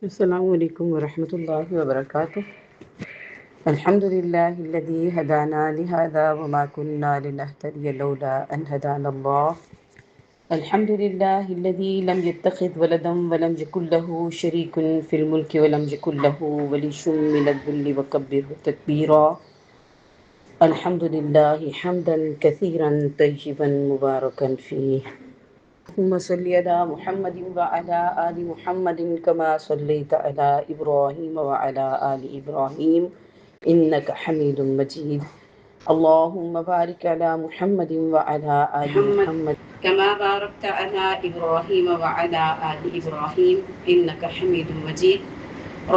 السلام علیکم ورحمۃ اللہ وبرکاتہ۔ الحمد للہ الذی ہدانا لہذا وما كنا لنهتدی لولا ان هدانا اللہ۔ الحمد للہ الذی لم يتخذ ولدا ولم يكن له شریک فی الملک ولم يكن له ولی من الذل وکبرہ تکبیرا۔ الحمد للہ حمدا کثیرا طیبا مبارکا فیہ۔ اللهم صل على محمد وعلى آل محمد كما صليت على إبراهيم وعلى آل إبراهيم إنك حميد مجيد۔ اللهم بارك على محمد وعلى آل محمد كما باركت على إبراهيم وعلى آل إبراهيم إنك حميد مجيد۔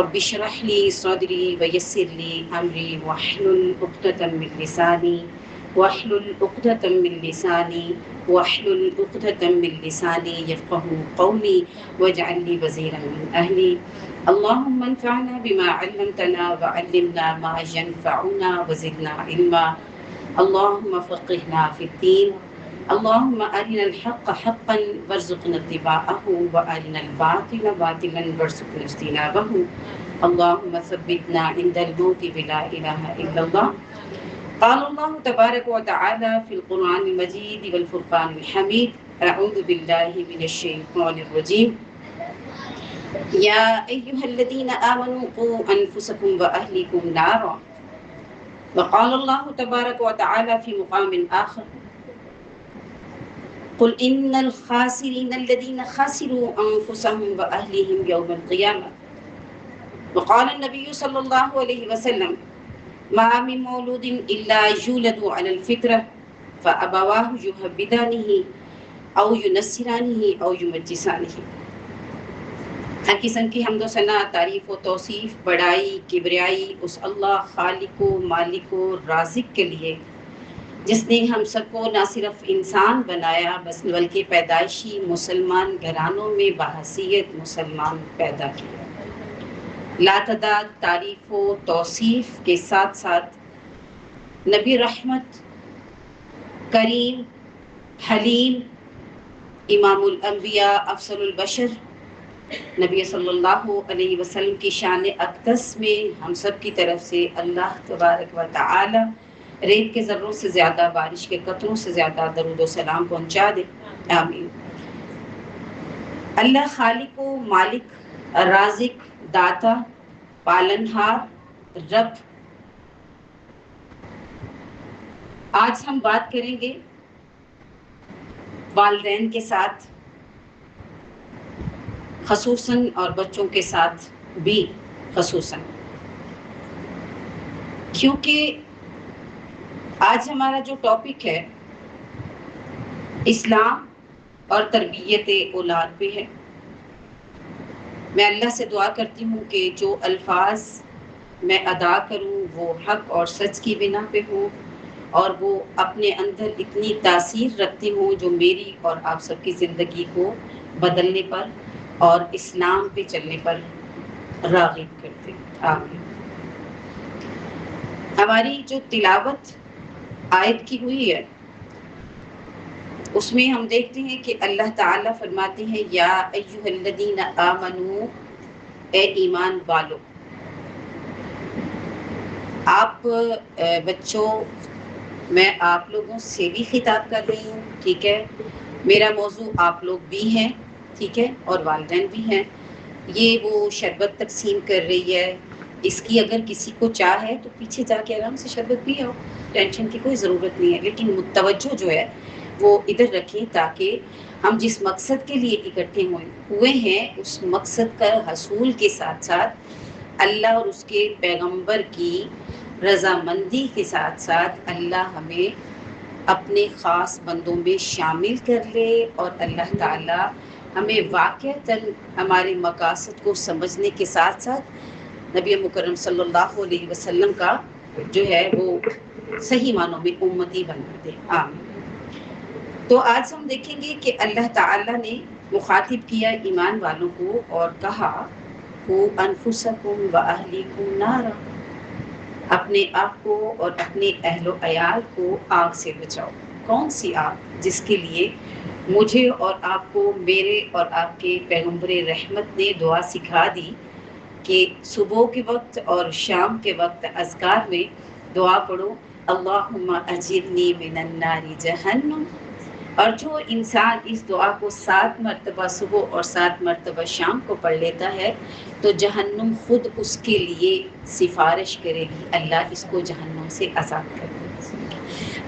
رب اشرح لي صدري ويسر لي أمري واحلل عقدة من لساني يفقهوا قولي واجعل لي وزيرا من أهلي۔ اللهم انفعنا بما علمتنا وعلمنا ما ينفعنا وزدنا علما۔ اللهم فقهنا في الدين۔ اللهم أرنا الحق حقا وارزقنا اتباعه وأرنا الباطل باطلا وارزقنا اجتنابه۔ اللهم ثبتنا عند الموت بلا إله إلا الله۔ قال الله تبارك وتعالى في القرآن المجيد والفرقان الحميد۔ أعوذ بالله من الشيطان الرجيم۔ يا أيها الذين آمنوا قوا أنفسكم وأهليكم نارا۔ وقال الله تبارك وتعالى في مقام آخر: قل إن الخاسرين الذين خسروا أنفسهم وأهليهم يوم القيامة۔ وقال النبي صلى الله عليه وسلم: ما من مولود إلا يولد على الفطرة فأبواه يهودانه أو ينصرانه أو يمجسانه۔ ہر قسم کی حمد و ثنا، تعریف و توصیف، بڑائی، کبریائی اس اللہ خالق و مالک و رازق کے لیے جس نے ہم سب کو نہ صرف انسان بنایا بلکہ پیدائشی مسلمان گھرانوں میں بحیثیت مسلمان پیدا کیا۔ لاتعداد تعریف و توصیف کے ساتھ ساتھ نبی رحمت، کریم، حلیم، امام الانبیاء، افضل البشر نبی صلی اللہ علیہ وسلم کی شان اقدس میں ہم سب کی طرف سے اللہ تبارک و تعالی ریت کے ذروں سے زیادہ، بارش کے قطروں سے زیادہ درود و سلام پہنچا دے، آمین۔ اللہ خالق و مالک، رازق، داتا، پالنہار، رب۔ آج ہم بات کریں گے والدین کے ساتھ خصوصاً اور بچوں کے ساتھ بھی خصوصاً، کیونکہ آج ہمارا جو ٹاپک ہے اسلام اور تربیت اولاد پہ ہے۔ میں اللہ سے دعا کرتی ہوں کہ جو الفاظ میں ادا کروں وہ حق اور سچ کی بنا پہ ہوں اور وہ اپنے اندر اتنی تاثیر رکھتی ہوں جو میری اور آپ سب کی زندگی کو بدلنے پر اور اسلام پہ چلنے پر راغب کرتے۔ آمین۔ ہماری جو تلاوت آیت کی ہوئی ہے اس میں ہم دیکھتے ہیں کہ اللہ تعالیٰ فرماتے ہیں: یا ایھا الذین آمنو، اے ایمان والو۔ آپ بچوں، میں آپ لوگوں سے بھی خطاب کر رہی ہوں، ٹھیک ہے؟ میرا موضوع آپ لوگ بھی ہیں، ٹھیک ہے، اور والدین بھی ہیں۔ یہ وہ شربت تقسیم کر رہی ہے، اس کی اگر کسی کو چاہ ہے تو پیچھے جا کے آرام سے شربت پی آؤ، ٹینشن کی کوئی ضرورت نہیں ہے، لیکن متوجہ جو ہے وہ ادھر رکھیں تاکہ ہم جس مقصد کے لیے اکٹھے ہوئے ہیں اس مقصد کا حصول کے ساتھ ساتھ اللہ اور اس کے پیغمبر کی رضامندی کے ساتھ ساتھ اللہ ہمیں اپنے خاص بندوں میں شامل کر لے، اور اللہ تعالی ہمیں واقعتاً ہمارے مقاصد کو سمجھنے کے ساتھ ساتھ نبی مکرم صلی اللہ علیہ وسلم کا جو ہے وہ صحیح معنوں میں امتی بنا دے، آمین۔ تو آج ہم دیکھیں گے کہ اللہ تعالیٰ نے مخاطب کیا ایمان والوں کو اور کہا: قوا انفسکم واہلیکم نارا، اپنے آپ کو اور اپنے اہل و عیال کو آگ سے بچاؤ۔ کون سی آگ؟ جس کے لیے مجھے اور آپ کو میرے اور آپ کے پیغمبر رحمت نے دعا سکھا دی کہ صبح کے وقت اور شام کے وقت اذکار میں دعا پڑھو اللہم اجرنی من النار جہنم. اور جو انسان اس دعا کو 7 مرتبہ صبح اور 7 مرتبہ شام کو پڑھ لیتا ہے تو جہنم خود اس کے لیے سفارش کرے گی، اللہ اس کو جہنم سے آزاد کر دے گا.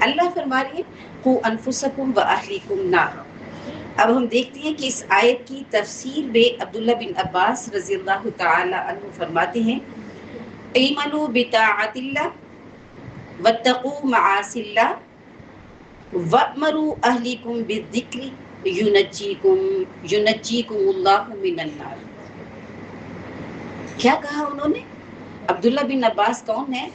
اللہ فرما رہے ہیں قُوا انفسکم واہلیکم نارا. اب ہم دیکھتے ہیں کہ اس آیت کی تفسیر میں عبداللہ بن عباس رضی اللہ تعالی عنہ فرماتے ہیں ایمنوا بطاعت اللہ واتقوا معاصی اللہ وَأْمَرُوا أَهْلِكُمْ بِالذِّكْرِ يُنَجِّيكُمُ اللَّهُ مِنَ النَّارِ. کیا کہا انہوں نے؟ عبداللہ بن عباس کون ہے؟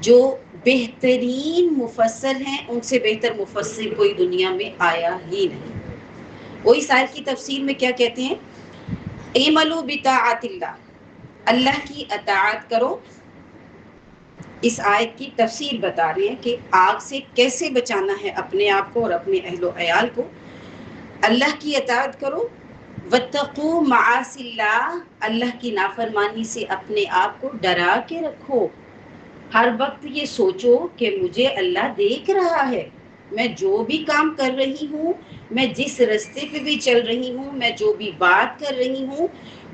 جو بہترین مفسر ہیں، ان سے بہتر مفسر کوئی دنیا میں آیا ہی نہیں. وہ اس آیت کی تفسیر میں کیا کہتے ہیں؟ اعملوا بطاعت اللہ، اللہ کی اطاعت کرو. اس آیت کی تفسیر بتا رہے ہیں کہ آگ سے کیسے بچانا ہے اپنے آپ کو اور اپنے اہل و عیال کو. اللہ کی اطاعت کرو. واتقوا معاصی اللہ، اللہ کی نافرمانی سے اپنے آپ کو ڈرا کے رکھو. ہر وقت یہ سوچو کہ مجھے اللہ دیکھ رہا ہے، میں جو بھی کام کر رہی ہوں، میں جس راستے پہ بھی چل رہی ہوں، میں جو بھی بات کر رہی ہوں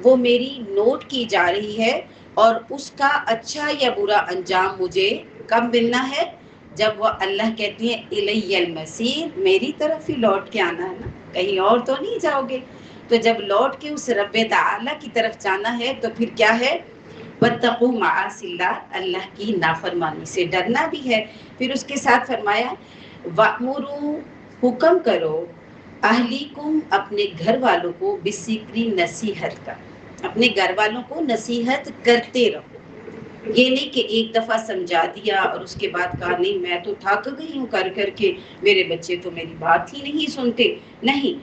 وہ میری نوٹ کی جا رہی ہے، اور اس کا اچھا یا برا انجام مجھے کب ملنا ہے؟ جب وہ اللہ کہتی ہیں الی المصیر، میری طرف ہی لوٹ کے آنا ہے نا، کہیں اور تو نہیں جاؤ گے. تو جب لوٹ کے اس رب تعالی کی طرف جانا ہے تو پھر کیا ہے؟ واتقوا معاصی اللہ، اللہ کی نافرمانی سے ڈرنا بھی ہے. پھر اس کے ساتھ فرمایا وَأْمُرُوا، حکم کرو، اہلیکم، اپنے گھر والوں کو، بالذکر، نصیحت کا، اپنے گھر والوں کو نصیحت کرتے رہو. یہ نہیں کہ ایک دفعہ سمجھا دیا اور اس کے بعد کہا نہیں میں تو تھک گئی ہوں کر کر کے، میرے بچے تو میری بات ہی نہیں سنتے. نہیں،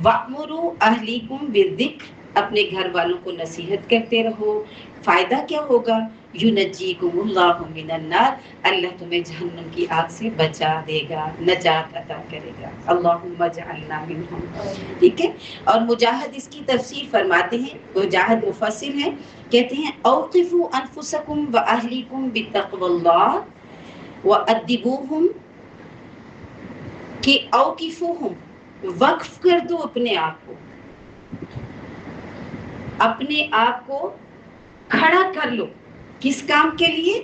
وَأْمُرُوا أَهْلِكُمْ بِالذِّكْرِ، اپنے گھر والوں کو نصیحت کرتے رہو. فائدہ کیا ہوگا؟ يُنَجِّيكُمُ اللَّهُ مِنَ النَّارِ، اللہ تمہیں جہنم کی آگ سے بچا دے گا، نجات عطا کرے گا. اللہم اجعلنا منہم. ٹھیک ہے. اور مجاہد اس کی تفسیر فرماتے ہیں، مجاہد مفسر ہیں، کہتے ہیں اوقفوا انفسکم واہلیکم بتقوی اللہ وادبوہم، کہ اوقفوہم، وقف کر دو اپنے آپ کو، اپنے آپ کو کھڑا کر لو. کس کام کے لیے؟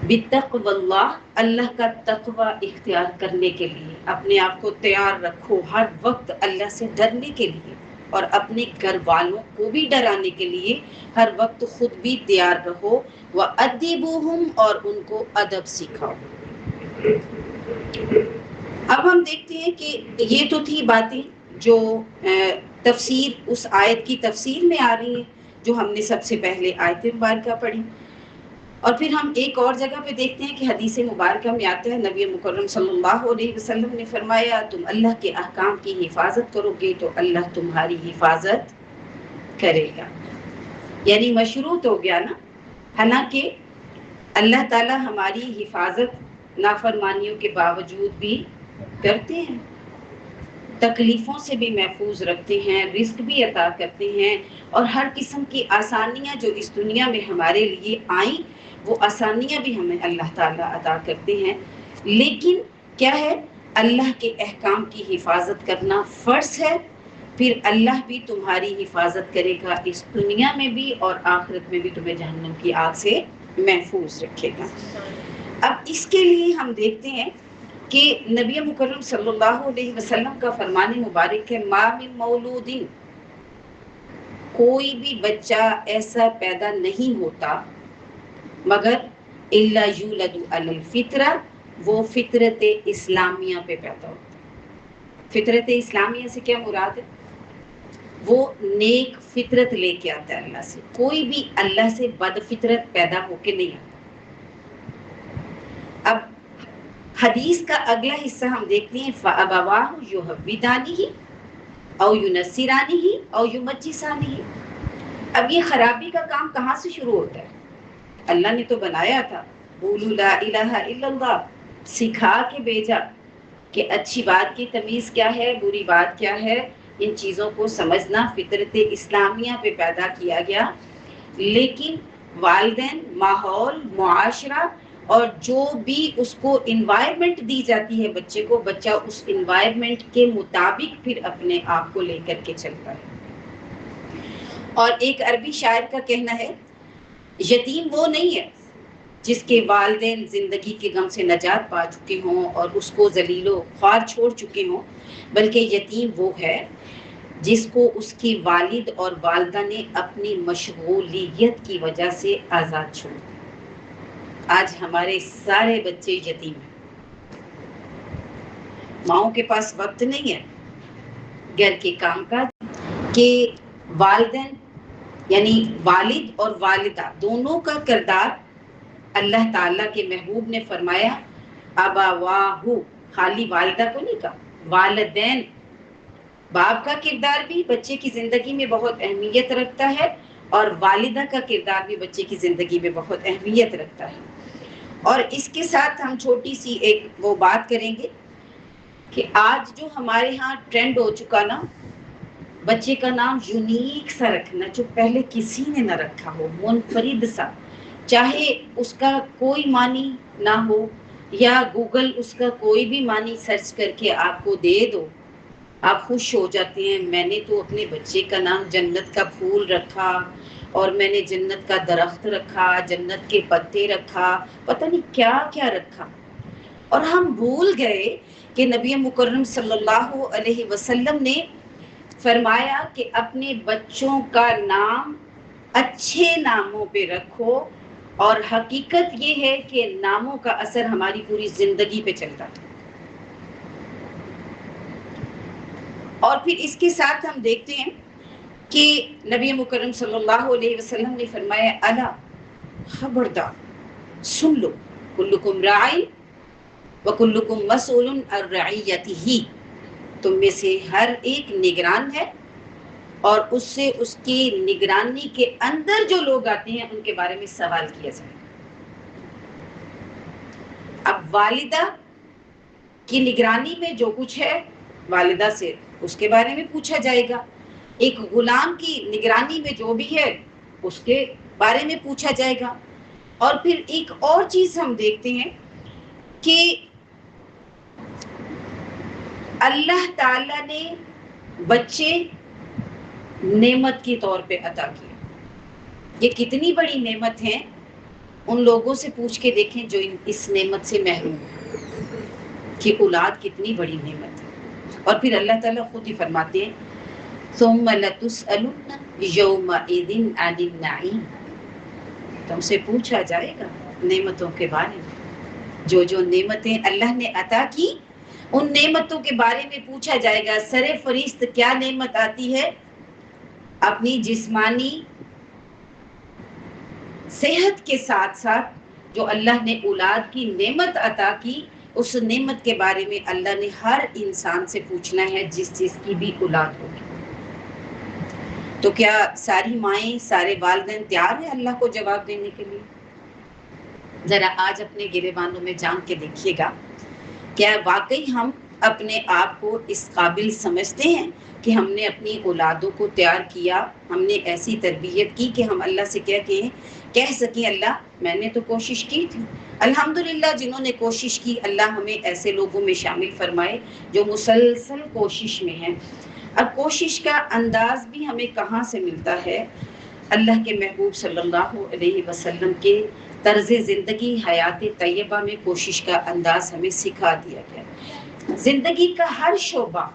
بتقوی اللہ، اللہ کا تقوی اختیار کرنے کے لیے. اپنے آپ کو تیار رکھو ہر وقت اللہ سے ڈرنے کے لیے، اور اپنے گھر والوں کو بھی ڈرانے کے لیے ہر وقت خود بھی تیار رہو. وَأَدِّبُوهُمْ، اور ان کو ادب سکھاؤ. اب ہم دیکھتے ہیں کہ یہ تو تھی باتیں جو تفسیر، اس آیت کی تفسیر میں آ رہی ہیں، جو ہم نے سب سے پہلے آیت مبارکہ پڑھی. اور پھر ہم ایک اور جگہ پہ دیکھتے ہیں کہ حدیث مبارکہ میں آتا ہے نبی مکرم صلی اللہ علیہ وسلم نے فرمایا تم اللہ کے احکام کی حفاظت کرو گے تو اللہ تمہاری حفاظت کرے گا. یعنی مشروط ہو گیا نا. حالانکہ اللہ تعالی ہماری حفاظت نافرمانیوں کے باوجود بھی کرتے ہیں، تکلیفوں سے بھی محفوظ رکھتے ہیں، رزق بھی عطا کرتے ہیں، اور ہر قسم کی آسانیاں جو اس دنیا میں ہمارے لیے آئیں وہ آسانیاں بھی ہمیں اللہ تعالیٰ عطا کرتے ہیں. لیکن کیا ہے؟ اللہ کے احکام کی حفاظت کرنا فرض ہے. پھر اللہ بھی تمہاری حفاظت کرے گا اس دنیا میں بھی، اور آخرت میں بھی تمہیں جہنم کی آگ سے محفوظ رکھے گا. اب اس کے لیے ہم دیکھتے ہیں کہ نبی مکرم صلی اللہ علیہ وسلم کا فرمان مبارک ہے ما من مولود، کوئی بھی بچہ ایسا پیدا نہیں ہوتا مگر الا یولد علی الفطرہ، وہ فطرت اسلامیہ پہ پیدا ہوتا ہے. فطرت اسلامیہ سے کیا مراد ہے؟ وہ نیک فطرت لے کے آتا ہے اللہ سے. کوئی بھی اللہ سے بد فطرت پیدا ہو کے نہیں آتا. اب حدیث کا اگلا حصہ ہم دیکھتے ہیں فَأَبَوَاهُ يُهَوِّدَانِهِ أَوْ يُنَصِّرَانِهِ أَوْ يُمَجِّسَانِهِ. اب یہ خرابی کا کام کہاں سے شروع ہوتا ہے؟ اللہ نے تو بنایا تھا، قولوا لا الہ الا اللہ، سکھا کے بھیجا کہ اچھی بات کی تمیز کیا ہے، بری بات کیا ہے، ان چیزوں کو سمجھنا فطرت اسلامیہ پہ پیدا کیا گیا، لیکن والدین، ماحول، معاشرہ اور جو بھی اس کو انوائرمنٹ دی جاتی ہے بچے کو، بچہ اس انوائرمنٹ کے مطابق پھر اپنے آپ کو لے کر کے چلتا ہے۔ اور ایک عربی شاعر کا کہنا ہے، یتیم وہ نہیں ہے جس کے والدین زندگی کے غم سے نجات پا چکے ہوں اور اس کو ذلیل و خوار چھوڑ چکے ہوں، بلکہ یتیم وہ ہے جس کو اس کی والد اور والدہ نے اپنی مشغولیت کی وجہ سے آزاد چھوڑ دیا۔ آج ہمارے سارے بچے یتیم ہیں، ماؤں کے پاس وقت نہیں ہے گھر کے کام کاج کے، والدین یعنی والد اور والدہ دونوں کا کردار اللہ تعالیٰ کے محبوب نے فرمایا ابواہ، خالی والدہ کو نہیں کہا، والدین۔ باپ کا کردار بھی بچے کی زندگی میں بہت اہمیت رکھتا ہے اور والدہ کا کردار بھی بچے کی زندگی میں بہت اہمیت رکھتا ہے۔ اور اس کے ساتھ ہم چھوٹی سی ایک وہ بات کریں گے کہ آج جو ہمارے ہاں ٹرینڈ ہو چکا نا، بچے کا نام یونیک سا رکھنا، جو پہلے کسی نے نہ رکھا ہو، منفرد سا، چاہے اس کا کوئی معنی نہ ہو یا گوگل اس کا کوئی بھی معنی سرچ کر کے آپ کو دے دو، آپ خوش ہو جاتے ہیں۔ میں نے تو اپنے بچے کا نام جنت کا پھول رکھا، اور میں نے جنت کا درخت رکھا، جنت کے پتے رکھا، پتہ نہیں کیا کیا رکھا۔ اور ہم بھول گئے کہ نبی مکرم صلی اللہ علیہ وسلم نے فرمایا کہ اپنے بچوں کا نام اچھے ناموں پہ رکھو، اور حقیقت یہ ہے کہ ناموں کا اثر ہماری پوری زندگی پہ چلتا ہے۔ اور پھر اس کے ساتھ ہم دیکھتے ہیں کہ نبی مکرم صلی اللہ علیہ وسلم نے فرمایا الا، خبردار سن لو، کلکم راعی وکلکم مسئول عن رعیتہ، تم میں سے ہر ایک نگران ہے اور اس سے اس کی نگرانی کے اندر جو لوگ آتے ہیں ان کے بارے میں سوال کیا جائے۔ اب والدہ کی نگرانی میں جو کچھ ہے والدہ سے اس کے بارے میں پوچھا جائے گا، ایک غلام کی نگرانی میں جو بھی ہے اس کے بارے میں پوچھا جائے گا۔ اور پھر ایک اور چیز ہم دیکھتے ہیں کہ اللہ تعالیٰ نے بچے نعمت کے طور پہ عطا کیے۔ یہ کتنی بڑی نعمت ہے، ان لوگوں سے پوچھ کے دیکھیں جو اس نعمت سے محروم ہیں کہ اولاد کتنی بڑی نعمت ہے۔ اور پھر اللہ تعالیٰ خود ہی فرماتے ہیں ثم لتسألن یومئذ عن النعیم، تم سے پوچھا جائے گا نعمتوں کے بارے میں، جو جو نعمتیں اللہ نے عطا کی ان نعمتوں کے بارے میں پوچھا جائے گا۔ سر فہرست کیا نعمت آتی ہے؟ اپنی جسمانی صحت کے ساتھ ساتھ جو اللہ نے اولاد کی نعمت عطا کی، اس نعمت کے بارے میں اللہ نے ہر انسان سے پوچھنا ہے جس چیز کی بھی اولاد ہوگی۔ تو کیا ساری مائیں، سارے والدین تیار ہیں اللہ کو جواب دینے کے لیے؟ ذرا آج اپنے گریبانوں میں جان کے دیکھیے گا، کیا واقعی ہم اپنے آپ کو اس قابل سمجھتے ہیں کہ ہم نے اپنی اولادوں کو تیار کیا، ہم نے ایسی تربیت کی کہ ہم اللہ سے کہہ سکیں اللہ میں نے تو کوشش کی تھی۔ الحمدللہ جنہوں نے کوشش کی، اللہ ہمیں ایسے لوگوں میں شامل فرمائے جو مسلسل کوشش میں ہیں۔ اب کوشش کا انداز بھی ہمیں کہاں سے ملتا ہے؟ اللہ کے محبوب صلی اللہ علیہ وسلم کے طرز زندگی حیات طیبہ میں کوشش کا انداز ہمیں سکھا دیا گیا۔ زندگی کا ہر شعبہ،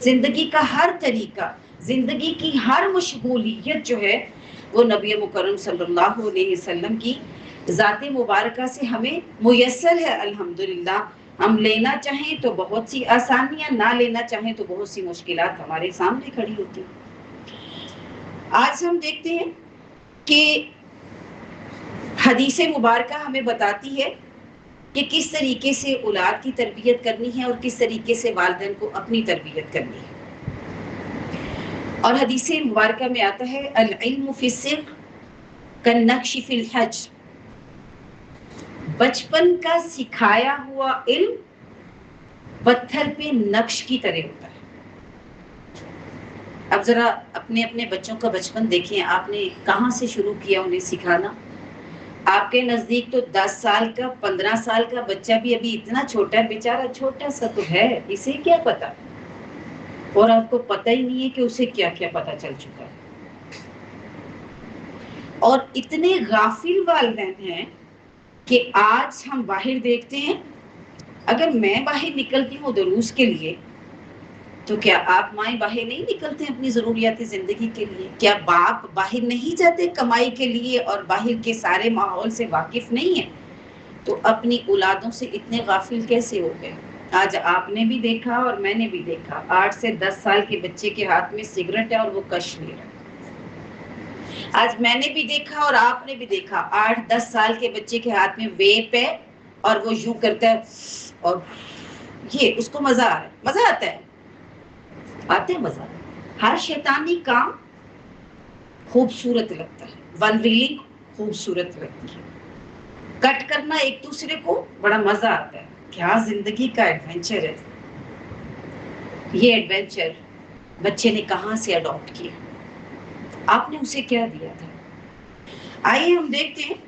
زندگی کا ہر طریقہ، زندگی کی ہر مشغولیت جو ہے وہ نبی مکرم صلی اللہ علیہ وسلم کی ذات مبارکہ سے ہمیں میسر ہے۔ الحمدللہ ہم لینا چاہیں تو بہت سی آسانیاں، نہ لینا چاہیں تو بہت سی مشکلات ہمارے سامنے کھڑی ہوتی ہیں۔ آج ہم دیکھتے ہیں کہ حدیث مبارکہ ہمیں بتاتی ہے کہ کس طریقے سے اولاد کی تربیت کرنی ہے اور کس طریقے سے والدین کو اپنی تربیت کرنی ہے۔ اور حدیث مبارکہ میں آتا ہے العلم فی الصغر کالنقش فی الحجر، بچپن کا سکھایا ہوا علم پتھر پہ نقش کی طرح ہوتا ہے۔ اب ذرا اپنے اپنے بچوں کا بچپن دیکھیں، آپ نے کہاں سے شروع کیا انہیں سکھانا؟ آپ کے نزدیک تو 10 سال کا 15 سال کا بچہ بھی ابھی اتنا چھوٹا ہے، بیچارہ چھوٹا سا تو ہے، اسے کیا پتا؟ اور آپ کو پتہ ہی نہیں ہے کہ اسے کیا کیا پتا چل چکا ہے. اور اتنے غافل والدین ہیں کہ آج ہم باہر دیکھتے ہیں، اگر میں باہر نکلتی ہوں دروس کے لیے تو کیا آپ مائیں باہر نہیں نکلتے ہیں اپنی ضروریات زندگی کے لیے؟ کیا باپ باہر نہیں جاتے کمائی کے لیے اور باہر کے سارے ماحول سے واقف نہیں ہیں؟ تو اپنی اولادوں سے اتنے غافل کیسے ہو گئے؟ آج آپ نے بھی دیکھا اور میں نے بھی دیکھا، 8 سے 10 سال کے بچے کے ہاتھ میں سگریٹ ہے اور وہ کش لے رہا ہے. آج میں نے بھی دیکھا اور آپ نے بھی دیکھا، 8-10 سال کے بچے کے ہاتھ میں ویپ ہے اور وہ یوں کرتا ہے اور یہ اس کو مزہ آ رہا ہے. مزہ آتا ہے، آتے ہیں مزہ. ہر شیطانی کام خوبصورت لگتا ہے، ون ریلنگ خوبصورت لگتی ہے، کٹ کرنا ایک دوسرے کو بڑا مزہ آتا ہے. کیا زندگی کا ایڈونچر ہے. یہ ایڈونچر بچے نے کہاں سے اڈاپٹ کیا؟ آپ نے اسے کیا دیا تھا؟ آئیے ہم دیکھتے ہیں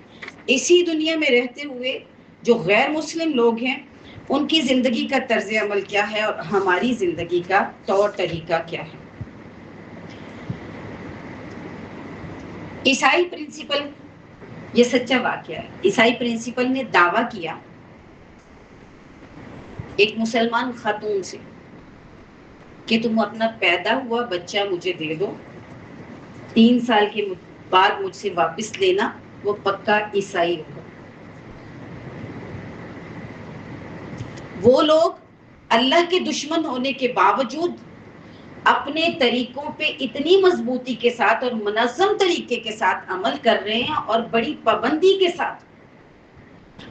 اسی دنیا میں رہتے ہوئے جو غیر مسلم لوگ ہیں ان کی زندگی کا طرز عمل کیا ہے اور ہماری زندگی کا طور طریقہ کیا ہے. عیسائی پرنسپل، یہ سچا واقعہ ہے، عیسائی پرنسپل نے دعویٰ کیا ایک مسلمان خاتون سے کہ تم اپنا پیدا ہوا بچہ مجھے دے دو، 3 سال کے بعد مجھ سے واپس لینا، وہ پکا عیسائی ہوگا. وہ لوگ اللہ کے دشمن ہونے کے باوجود اپنے طریقوں پہ اتنی مضبوطی کے ساتھ اور منظم طریقے کے ساتھ عمل کر رہے ہیں اور بڑی پابندی کے ساتھ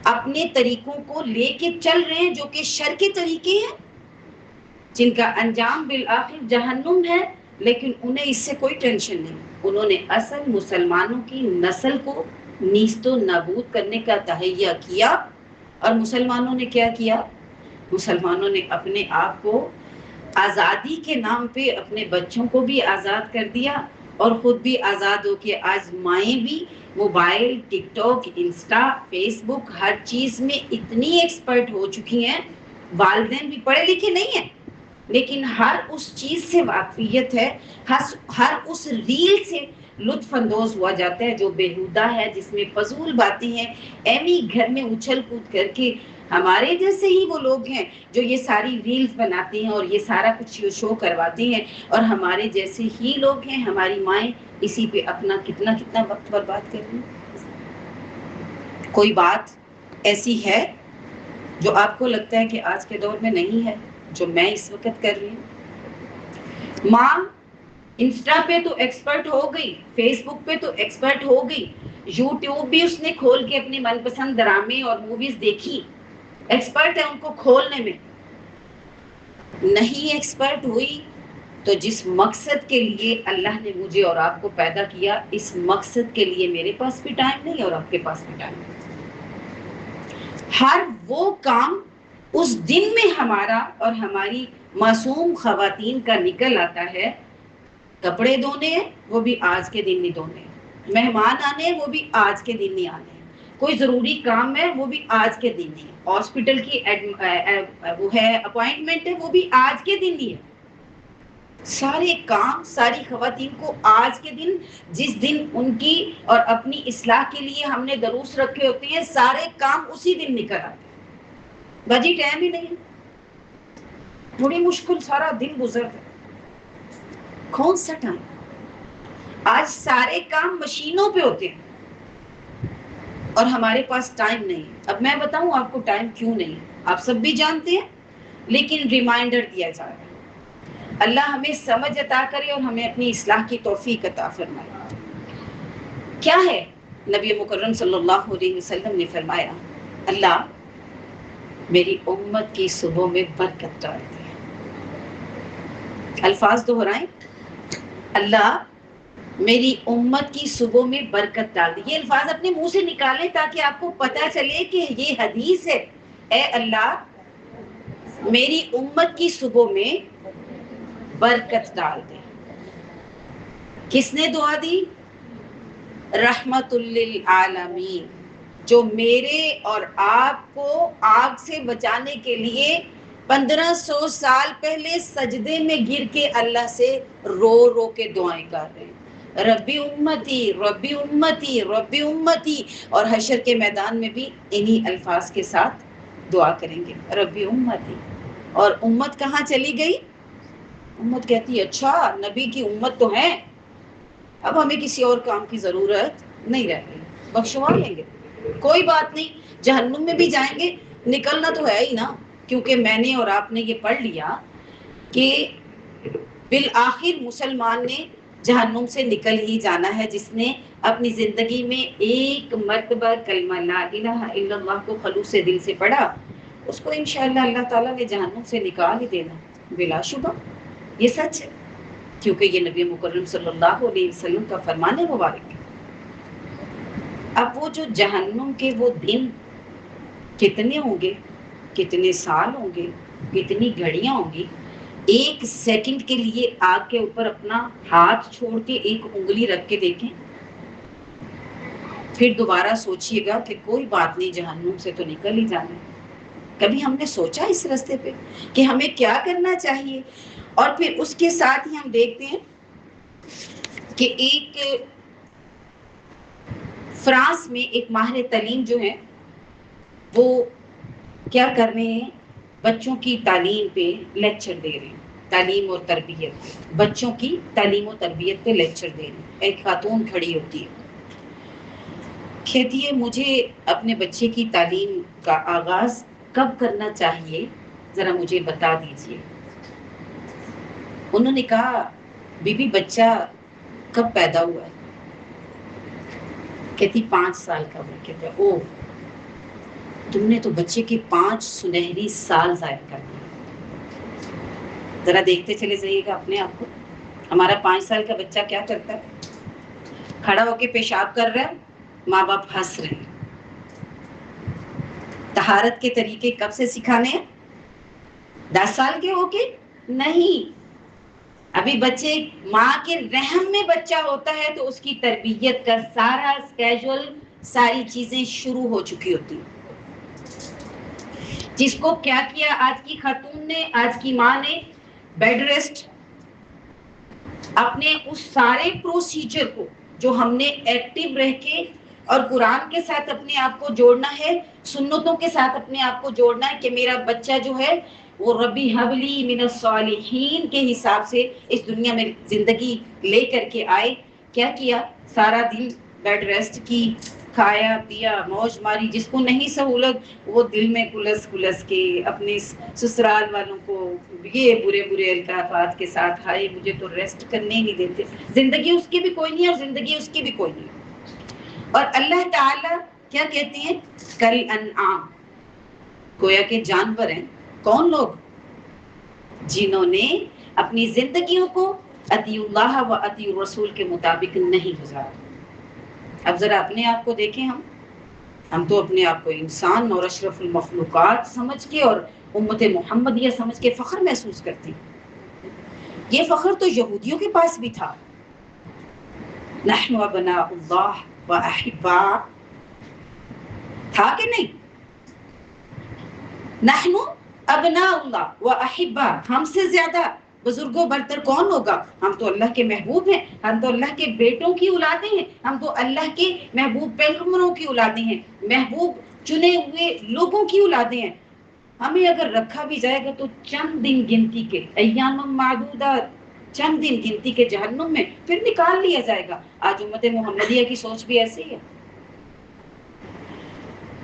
اپنے طریقوں کو لے کے چل رہے ہیں جو کہ شر کے طریقے ہیں، جن کا انجام بالآخر جہنم ہے، لیکن انہیں اس سے کوئی ٹینشن نہیں. انہوں نے اصل مسلمانوں کی نسل کو نیست و نابود کرنے کا تہیہ کیا. اور مسلمانوں نے کیا کیا؟ مسلمانوں نے اپنے آپ کو آزادی کے نام پہ اپنے بچوں کو بھی آزاد کر دیا اور خود بھی آزاد ہو کے آج مائیں بھی موبائل، ٹک ٹاک، انسٹا، فیس بک ہر چیز میں اتنی ایکسپرٹ ہو چکی ہیں. والدین بھی پڑھے لکھے نہیں ہیں لیکن ہر اس چیز سے واقفیت ہے، ہر اس ریل سے لطف اندوز ہوا جاتا ہے جو بیہودہ ہے، جس میں فضول باتیں ہیں. ایمی گھر میں اچھل کود کر کے ہمارے جیسے ہی وہ لوگ ہیں جو یہ ساری ریلز بناتے ہیں اور یہ سارا کچھ شو کرواتے ہیں، اور ہمارے جیسے ہی لوگ ہیں، ہماری مائیں اسی پہ اپنا کتنا کتنا وقت برباد کر رہی ہیں. کوئی بات ایسی ہے جو آپ کو لگتا ہے کہ آج کے دور میں نہیں ہے جو میں اس وقت کر رہی ہوں؟ ماں انسٹا پہ تو ایکسپرٹ ہو گئی، فیس بک پہ تو ایکسپرٹ ہو گئی، یوٹیوب بھی اس نے کھول کے اپنے من پسند ڈرامے اور موویز دیکھی، ایکسپرٹ ہے ان کو کھولنے میں. نہیں ایکسپرٹ ہوئی تو جس مقصد کے لیے اللہ نے مجھے اور آپ کو پیدا کیا، اس مقصد کے لیے میرے پاس بھی ٹائم نہیں اور آپ کے پاس بھی ٹائم نہیں. ہر وہ کام اس دن میں ہمارا اور ہماری معصوم خواتین کا نکل آتا ہے. کپڑے دھونے ہیں وہ بھی آج کے دن نہیں دھونے ہیں، مہمان آنے ہیں وہ بھی آج کے دن نہیں آنے ہیں، کوئی ضروری کام ہے وہ بھی آج کے دن نہیں ہے، ہاسپٹل کی وہ ہے اپوائنٹمنٹ ہے وہ بھی آج کے دن نہیں ہے. سارے کام ساری خواتین کو آج کے دن، جس دن ان کی اور اپنی اصلاح کے لیے ہم نے دروس رکھے ہوتے ہیں، سارے کام اسی دن نکل آتے ہیں. باجی ٹائم ہی نہیں، بڑی مشکل سارا دن گزرتا ہے. کون سا ٹائم؟ آج سارے کام مشینوں پہ ہوتے ہیں اور ہمارے پاس ٹائم نہیں. اب میں بتاؤں آپ کو ٹائم کیوں نہیں، آپ سب بھی جانتے ہیں لیکن ریمائنڈر دیا جا رہا ہے. اللہ ہمیں سمجھ عطا کرے اور ہمیں اپنی اصلاح کی توفیق عطا فرمائے. کیا ہے؟ نبی مکرم صلی اللہ علیہ وسلم نے فرمایا، اللہ میری امت کی صبح میں برکت ڈال دے. الفاظ دہرائیں، اللہ میری امت کی صبح میں برکت ڈال دی. یہ الفاظ اپنے منہ سے نکالیں تاکہ آپ کو پتہ چلے کہ یہ حدیث ہے. اے اللہ میری امت کی صبح میں برکت ڈال دے. کس نے دعا دی؟ رحمت للعالمین، جو میرے اور آپ کو آگ سے بچانے کے لیے 1500 سال پہلے سجدے میں گر کے اللہ سے رو رو کے دعائیں کر رہے ہیں، ربی امتی ربی امتی ربی امتی، اور حشر کے میدان میں بھی انہی الفاظ کے ساتھ دعا کریں گے، ربی امتی۔ اور امت کہاں چلی گئی؟ امت کہتی ہے اچھا نبی کی امت تو ہے، اب ہمیں کسی اور کام کی ضرورت نہیں رہ گئی، بخشوا لیں گے، کوئی بات نہیں، جہنم میں بھی جائیں گے، نکلنا تو ہے ہی نا، کیونکہ میں نے اور آپ نے یہ پڑھ لیا کہ بالآخر مسلمان نے جہنم سے نکل ہی جانا ہے، جس نے اپنی زندگی میں ایک مرتبہ کلمہ لا الہ الا اللہ کو خلوص دل سے پڑھا، اس کو انشاءاللہ اللہ تعالیٰ نے جہنم سے نکال ہی دینا، بلا شبہ یہ سچ ہے، کیونکہ یہ نبی مکرم صلی اللہ علیہ وسلم کا فرمان مبارک ہے۔ اب وہ جو جہنم کے وہ دن کتنے ہوں گے، کتنے سال ہوں گے، کتنی گھڑیاں ہوں گی، ایک سیکنڈ کے لیے آگ کے اوپر اپنا ہاتھ چھوڑ کے ایک انگلی رکھ کے دیکھیں، پھر دوبارہ سوچئے گا کہ کوئی بات نہیں، جہنم سے تو نکل ہی جانا ہے۔ کبھی ہم نے سوچا اس راستے پہ کہ ہمیں کیا کرنا چاہیے؟ اور پھر اس کے ساتھ ہی ہم دیکھتے ہیں کہ ایک فرانس میں ایک ماہر تعلیم جو ہے وہ کیا کر رہے ہیں، بچوں کی تعلیم پہ لیکچر دے رہے ہیں، تعلیم اور تربیت، بچوں کی تعلیم و تربیت پہ لیکچر دے رہے ہیں۔ ایک خاتون کھڑی ہوتی ہے، کہتی ہے مجھے اپنے بچے کی تعلیم کا آغاز کب کرنا چاہیے ذرا مجھے بتا دیجیے۔ انہوں نے کہا بی بی بچہ کب پیدا ہوا ہے؟ کہتی 5 سال کا ہوا۔ کہتے ہیں اوہ تم نے تو بچے کے 5 سنہری سال ضائع کر دیے۔ ذرا دیکھتے چلے جائیے گا اپنے آپ کو، ہمارا 5 سال کا بچہ کیا کرتا ہے؟ کھڑا ہو کے پیشاب کر رہا ہے، ماں باپ ہنس رہے ہیں۔ طہارت کے طریقے کب سے سکھانے ہیں؟ 10 سال کے ہو کے؟ نہیں، ابھی بچے ماں کے رحم میں بچہ ہوتا ہے تو اس کی تربیت کا سارا اسکیجول، ساری چیزیں شروع ہو چکی ہوتی ہیں۔ جس کو کیا کیا آج کی خاتون نے، آج کی ماں نے؟ بیڈ ریسٹ، اپنے اس سارے پروسیجر کو جو ہم نے ایکٹیو رہ کے اور قرآن کے ساتھ اپنے آپ کو جوڑنا ہے، سنتوں کے ساتھ اپنے آپ کو جوڑنا ہے کہ میرا بچہ جو ہے وہ ربی حبلی من الصالحین کے حساب سے اس دنیا میں زندگی لے کر کے آئے۔ کیا کیا؟ سارا دن بیڈ ریسٹ کی، کھایا پیا موج ماری، جس کو نہیں سہولت وہ دل میں کلس کلس کے اپنے سسرال والوں کو یہ برے برے الطافات کے ساتھ، ہائے مجھے تو ریسٹ کرنے ہی نہیں دیتے۔ زندگی اس کی بھی کوئی نہیں اور زندگی اس کی بھی کوئی نہیں۔ اور اللہ تعالی کیا کہتے ہیں؟ کل انعام، گویا کہ جانور ہیں۔ کون لوگ؟ جنہوں نے اپنی زندگیوں کو اطیع اللہ و اطیع الرسول کے مطابق نہیں گزارا۔ اب ذرا اپنے آپ کو دیکھیں، ہم تو اپنے آپ کو انسان اور اشرف المخلوقات سمجھ کے اور امت محمدیہ سمجھ کے فخر محسوس کرتے ہیں۔ یہ فخر تو یہودیوں کے پاس بھی تھا، نحن ابناء اللہ و احباء، تھا کہ نہیں؟ نحن ابناء اللہ و احباء، ہم سے زیادہ بزرگوں برتر کون ہوگا؟ ہم تو اللہ کے محبوب ہیں، ہم تو اللہ کے بیٹوں کی اولادیں ہیں، ہم تو اللہ کے محبوب پیغمبروں کی اولادیں ہیں، محبوب چنے ہوئے لوگوں کی اولادیں ہیں۔ ہمیں اگر رکھا بھی جائے گا تو چند دن گنتی کے، ایام معدودات، چند دن گنتی کے جہنم میں، پھر نکال لیا جائے گا۔ آج امت محمدیہ کی سوچ بھی ایسی ہے۔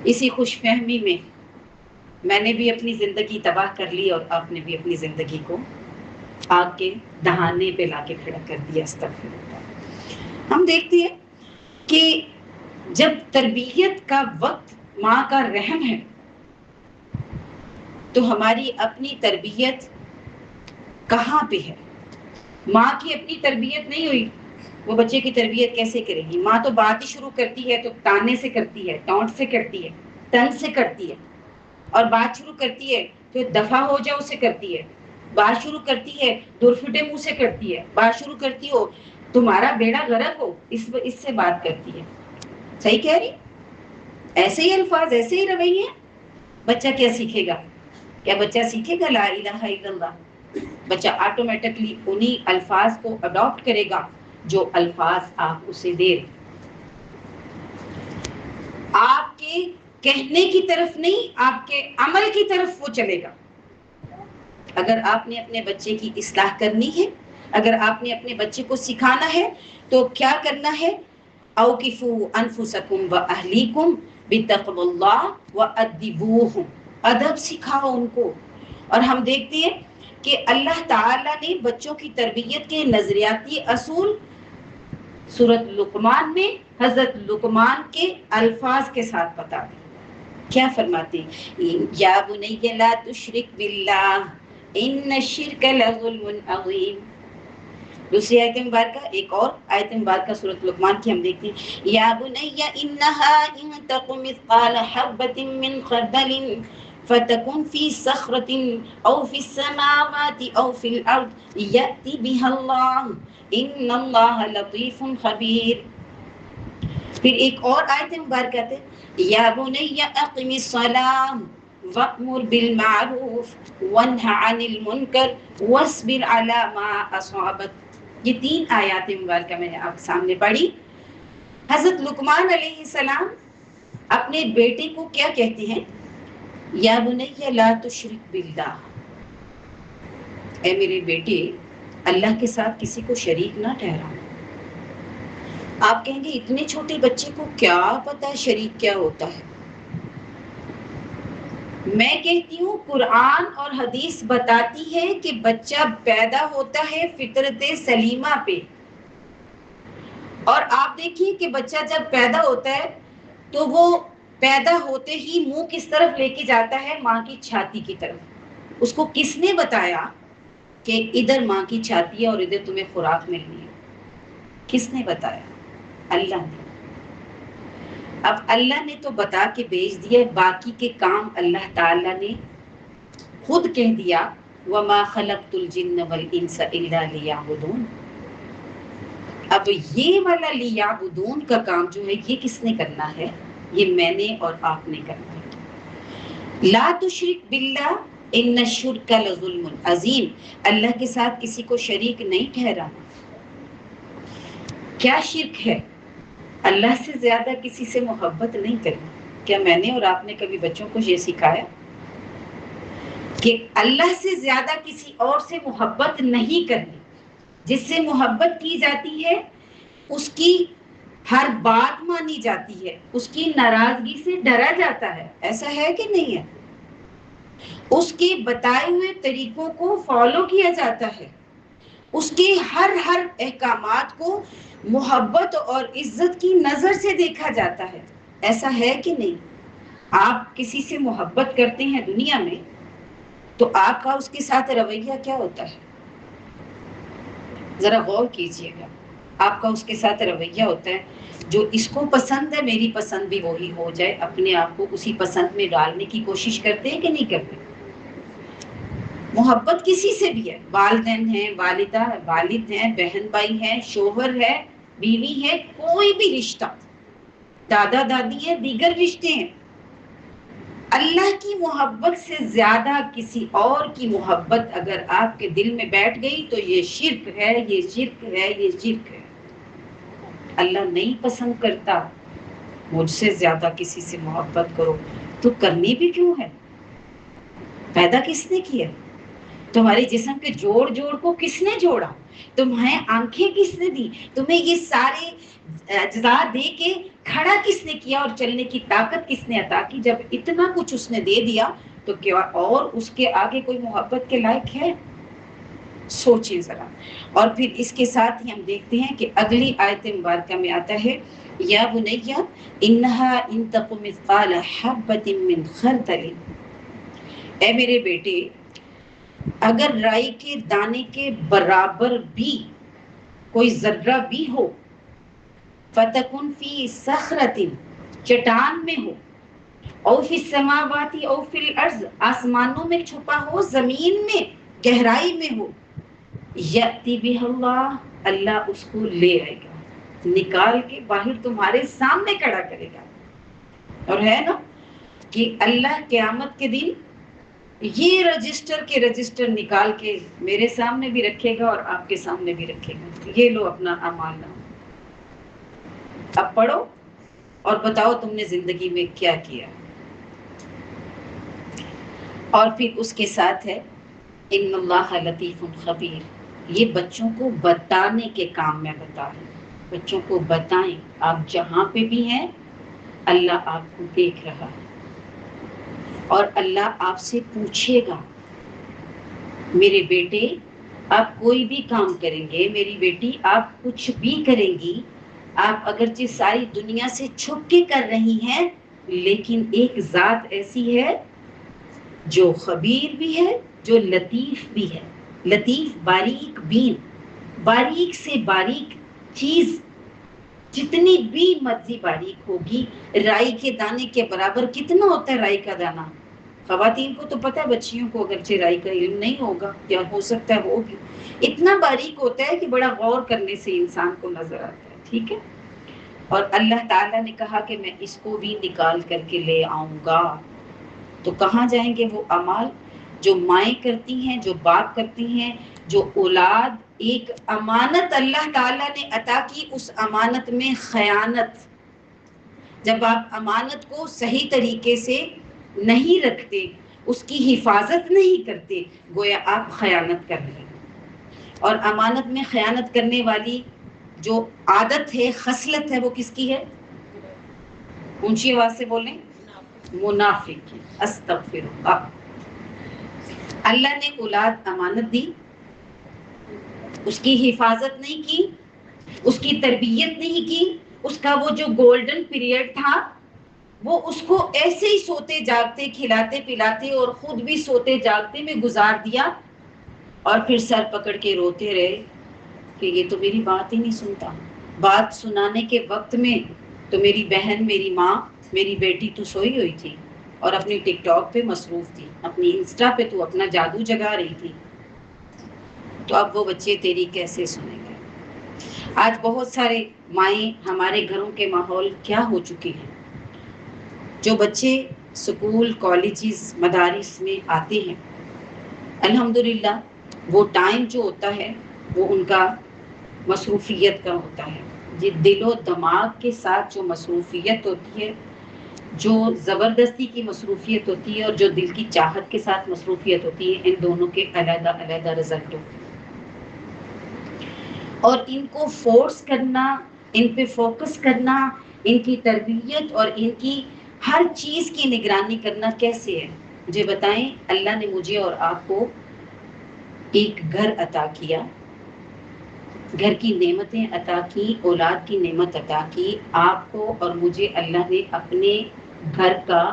اسی خوش فہمی میں نے بھی اپنی زندگی تباہ کر لی اور آپ نے بھی اپنی زندگی کو آگ کے دہانے پہ لا کے کھڑا کر دیا۔ استغفر اللہ۔ ہم دیکھتے ہیں کہ جب تربیت کا وقت، ماں کا رحم ہے، تو ہماری اپنی تربیت کہاں پہ ہے؟ ماں کی اپنی تربیت نہیں ہوئی، وہ بچے کی تربیت کیسے کرے گی؟ ماں تو بات ہی شروع کرتی ہے تو تانے سے کرتی ہے، ٹونٹ سے کرتی ہے، تن سے کرتی ہے، اور بات شروع کرتی ہے تو دفع ہو جاؤ سے کرتی ہے، بات شروع کرتی ہے دور پھٹے منہ سے کرتی ہے، بات شروع کرتی ہو تمہارا بیڑا غرق ہو، اس سے بات کرتی ہے. صحیح کہہ رہی؟ ایسے ہی الفاظ، ایسے ہی رویے. بچہ کیا سیکھے گا؟ کیا بچہ سیکھے گا لا الہ الا اللہ؟ بچہ آٹومیٹکلی انہی الفاظ کو اڈاپٹ کرے گا جو الفاظ آپ اسے دے رہے. آپ کے کہنے کی طرف نہیں، آپ کے عمل کی طرف وہ چلے گا. اگر آپ نے اپنے بچے کی اصلاح کرنی ہے، اگر آپ نے اپنے بچے کو سکھانا ہے تو کیا کرنا ہے؟ اوقفوا انفسکم واہلیکم بتقوی اللہ وادبوہم. ادب سکھاؤ ان کو. اور ہم دیکھتے ہیں کہ اللہ تعالیٰ نے بچوں کی تربیت کے نظریاتی اصول سورۃ لقمان میں حضرت لقمان کے الفاظ کے ساتھ بتا دی. کیا فرماتے ہیں؟ یا بنی لا تشرک باللہ ان الشرک لظلم عظیم. دوسری آیت مبارکہ، ایک اور آیت مبارکہ سورۃ لقمان کی ہم دیکھتے ہیں، یا بنی انها ان تق مثقال حبۃ من خردل فتكن في صخرة او في السماوات او في الارض يأتي بها الله ان الله لطيف خبیر. پھر ایک اور آیت مبارکہ ہے، یا بنی اقم الصلاة وأمر بالمعروف وانہ عن المنکر واصبر على ما اصابک. یہ 3 آیات مبارکہ میں نے آپ سامنے پڑھی. حضرت لقمان علیہ السلام اپنے بیٹے کو کیا کہتے ہیں؟ یا بنی لا تشرک باللہ، اے میرے بیٹے اللہ کے ساتھ کسی کو شریک نہ ٹھہرانا. آپ کہیں گے اتنے چھوٹے بچے کو کیا پتا شریک کیا ہوتا ہے؟ میں کہتی ہوں قرآن اور حدیث بتاتی ہے کہ بچہ پیدا ہوتا ہے فطرت سلیمہ پہ. اور آپ دیکھیے کہ بچہ جب پیدا ہوتا ہے تو وہ پیدا ہوتے ہی منہ کس طرف لے کے جاتا ہے؟ ماں کی چھاتی کی طرف. اس کو کس نے بتایا کہ ادھر ماں کی چھاتی ہے اور ادھر تمہیں خوراک ملنی ہے؟ کس نے بتایا؟ اللہ نے. اب اللہ نے تو بتا کے بھیج دیا، باقی کے کام اللہ تعالیٰ نے خود کہہ دیا، وَمَا خَلَقْتُ الْجِنَّ وَالْإِنسَ إِلَّا لِيَعْبُدُونَ. اب یہ والا لیعبدون کا کام جو ہے یہ کس نے کرنا ہے؟ یہ میں نے اور آپ نے کرنا ہے. لا تشرک باللہ ان الشرک لظلم عظیم. اللہ کے ساتھ کسی کو شریک نہیں ٹھہرانا. کیا شرک ہے؟ اللہ سے زیادہ کسی سے محبت نہیں کرنی. کیا میں نے اور آپ نے کبھی بچوں کو یہ سکھایا کہ اللہ سے زیادہ کسی اور سے محبت نہیں کرنی؟ جس سے محبت کی جاتی ہے اس کی ہر بات مانی جاتی ہے، اس کی ناراضگی سے ڈرا جاتا ہے. ایسا ہے کہ نہیں ہے؟ اس کے بتائے ہوئے طریقوں کو فالو کیا جاتا ہے، اس کے ہر احکامات کو محبت اور عزت کی نظر سے دیکھا جاتا ہے. ایسا ہے کہ نہیں؟ آپ کسی سے محبت کرتے ہیں دنیا میں تو آپ کا اس کے ساتھ رویہ کیا ہوتا ہے؟ ذرا غور کیجئے گا. آپ کا اس کے ساتھ رویہ ہوتا ہے جو اس کو پسند ہے میری پسند بھی وہی ہو جائے، اپنے آپ کو اسی پسند میں ڈالنے کی کوشش کرتے ہیں کہ نہیں کرتے؟ محبت کسی سے بھی ہے، والدین ہیں، والدہ ہے، والد ہیں، بہن بھائی ہیں، شوہر ہے، بیوی ہے، کوئی بھی رشتہ، دادا دادی ہے، دیگر رشتے ہیں. اللہ کی محبت سے زیادہ کسی اور کی محبت اگر آپ کے دل میں بیٹھ گئی تو یہ شرک ہے، یہ شرک ہے، یہ شرک ہے. اللہ نہیں پسند کرتا مجھ سے زیادہ کسی سے محبت کرو. تو کرنی بھی کیوں ہے؟ پیدا کس نے کیا؟ تمہارے جسم کے جوڑ کو کس نے جوڑا؟ تمہیں آنکھیں کس نے دی؟ تمہیں یہ سارے اجزاء دے کے کھڑا کس نے کیا اور چلنے کی طاقت کس نے عطا کی؟ جب اتنا کچھ اس نے دے دیا تو کیا اور اس کے آگے کوئی محبت کے لائق ہے؟ سوچیں ذرا. اور پھر اس کے ساتھ ہی ہم دیکھتے ہیں کہ اگلی آیت مبارکہ میں آتا ہے، یا بنی انہا ان تق مثقال حبۃ من خردل. اے میرے بیٹے اگر رائی کے دانے کے برابر بھی کوئی ذرہ بھی ہو، فتکن فی صخرۃ، چٹان میں ہو، او فی السماوات او فی الارض، آسمانوں میں چھپا ہو، زمین میں گہرائی میں ہو، یأتی بہ اللہ، اللہ اس کو لے آئے گا، نکال کے باہر تمہارے سامنے کھڑا کرے گا. اور ہے نا کہ اللہ قیامت کے دن یہ رجسٹر کے رجسٹر نکال کے میرے سامنے بھی رکھے گا اور آپ کے سامنے بھی رکھے گا. یہ لو اپنا اعمال نامہ، اب پڑھو اور بتاؤ تم نے زندگی میں کیا کیا. اور پھر اس کے ساتھ ہے ان اللہ لطیف خبیر. یہ بچوں کو بتانے کے کام میں بتا رہے ہیں. بچوں کو بتائیں آپ جہاں پہ بھی ہیں اللہ آپ کو دیکھ رہا ہے اور اللہ آپ سے پوچھے گا. میرے بیٹے آپ کوئی بھی کام کریں گے، میری بیٹی آپ کچھ بھی کریں گی، آپ اگرچہ ساری دنیا سے چھپ کے کر رہی ہیں لیکن ایک ذات ایسی ہے جو خبیر بھی ہے، جو لطیف بھی ہے. لطیف باریک بین، باریک سے باریک چیز جتنی بھی مرضی باریک ہوگی، رائی کے دانے کے برابر کتنا ہوتا ہے رائی کا دانہ؟ خواتین کو تو پتہ ہے، بچیوں کو اگرچہ رائی کا علم نہیں ہوگا یا ہو سکتا ہے ہوگی، اتنا باریک ہوتا ہے کہ بڑا غور کرنے سے انسان کو نظر آتا ہے. ٹھیک ہے، اور اللہ تعالیٰ نے کہا کہ میں اس کو بھی نکال کر کے لے آؤں گا. تو کہاں جائیں گے وہ اعمال جو مائیں کرتی ہیں، جو باپ کرتی ہیں، جو اولاد ایک امانت اللہ تعالیٰ نے عطا کی، اس امانت میں خیانت. جب آپ امانت کو صحیح طریقے سے نہیں رکھتے، اس کی حفاظت نہیں کرتے، گویا آپ خیانت کر رہے ہیں. اور امانت میں خیانت کرنے والی جو عادت ہے، خصلت ہے، وہ کس کی ہے؟ اونچی آواز سے بولیں. منافق کی. استغفر اللہ. اللہ نے اولاد امانت دی، اس کی حفاظت نہیں کی، اس کی تربیت نہیں کی، اس کا وہ جو گولڈن پیریڈ تھا وہ اس کو ایسے ہی سوتے جاگتے، کھلاتے پلاتے اور خود بھی سوتے جاگتے میں گزار دیا، اور پھر سر پکڑ کے روتے رہے کہ یہ تو میری بات ہی نہیں سنتا. بات سنانے کے وقت میں تو میری بہن، میری ماں، میری بیٹی تو سوئی ہوئی تھی اور اپنی ٹک ٹاک پہ مصروف تھی، اپنی انسٹا پہ تو اپنا جادو جگا رہی تھی. تو اب وہ بچے تیری کیسے سنیں گے؟ آج بہت سارے مائیں، ہمارے گھروں کے ماحول کیا ہو چکے ہیں. جو بچے سکول، کالجز، مدارس میں آتے ہیں، الحمدللہ وہ ٹائم جو ہوتا ہے وہ ان کا مصروفیت کا ہوتا ہے. یہ دل و دماغ کے ساتھ جو مصروفیت ہوتی ہے، جو زبردستی کی مصروفیت ہوتی ہے اور جو دل کی چاہت کے ساتھ مصروفیت ہوتی ہے، ان دونوں کے علیحدہ علیحدہ رزلٹ ہوتے ہیں. اور ان کو فورس کرنا، ان پہ فوکس کرنا، ان کی تربیت اور ان کی ہر چیز کی نگرانی کرنا کیسے ہے؟ مجھے بتائیں. اللہ نے مجھے اور آپ کو ایک گھر عطا کیا، گھر کی نعمتیں عطا کی، اولاد کی نعمت عطا کی. آپ کو اور مجھے اللہ نے اپنے گھر کا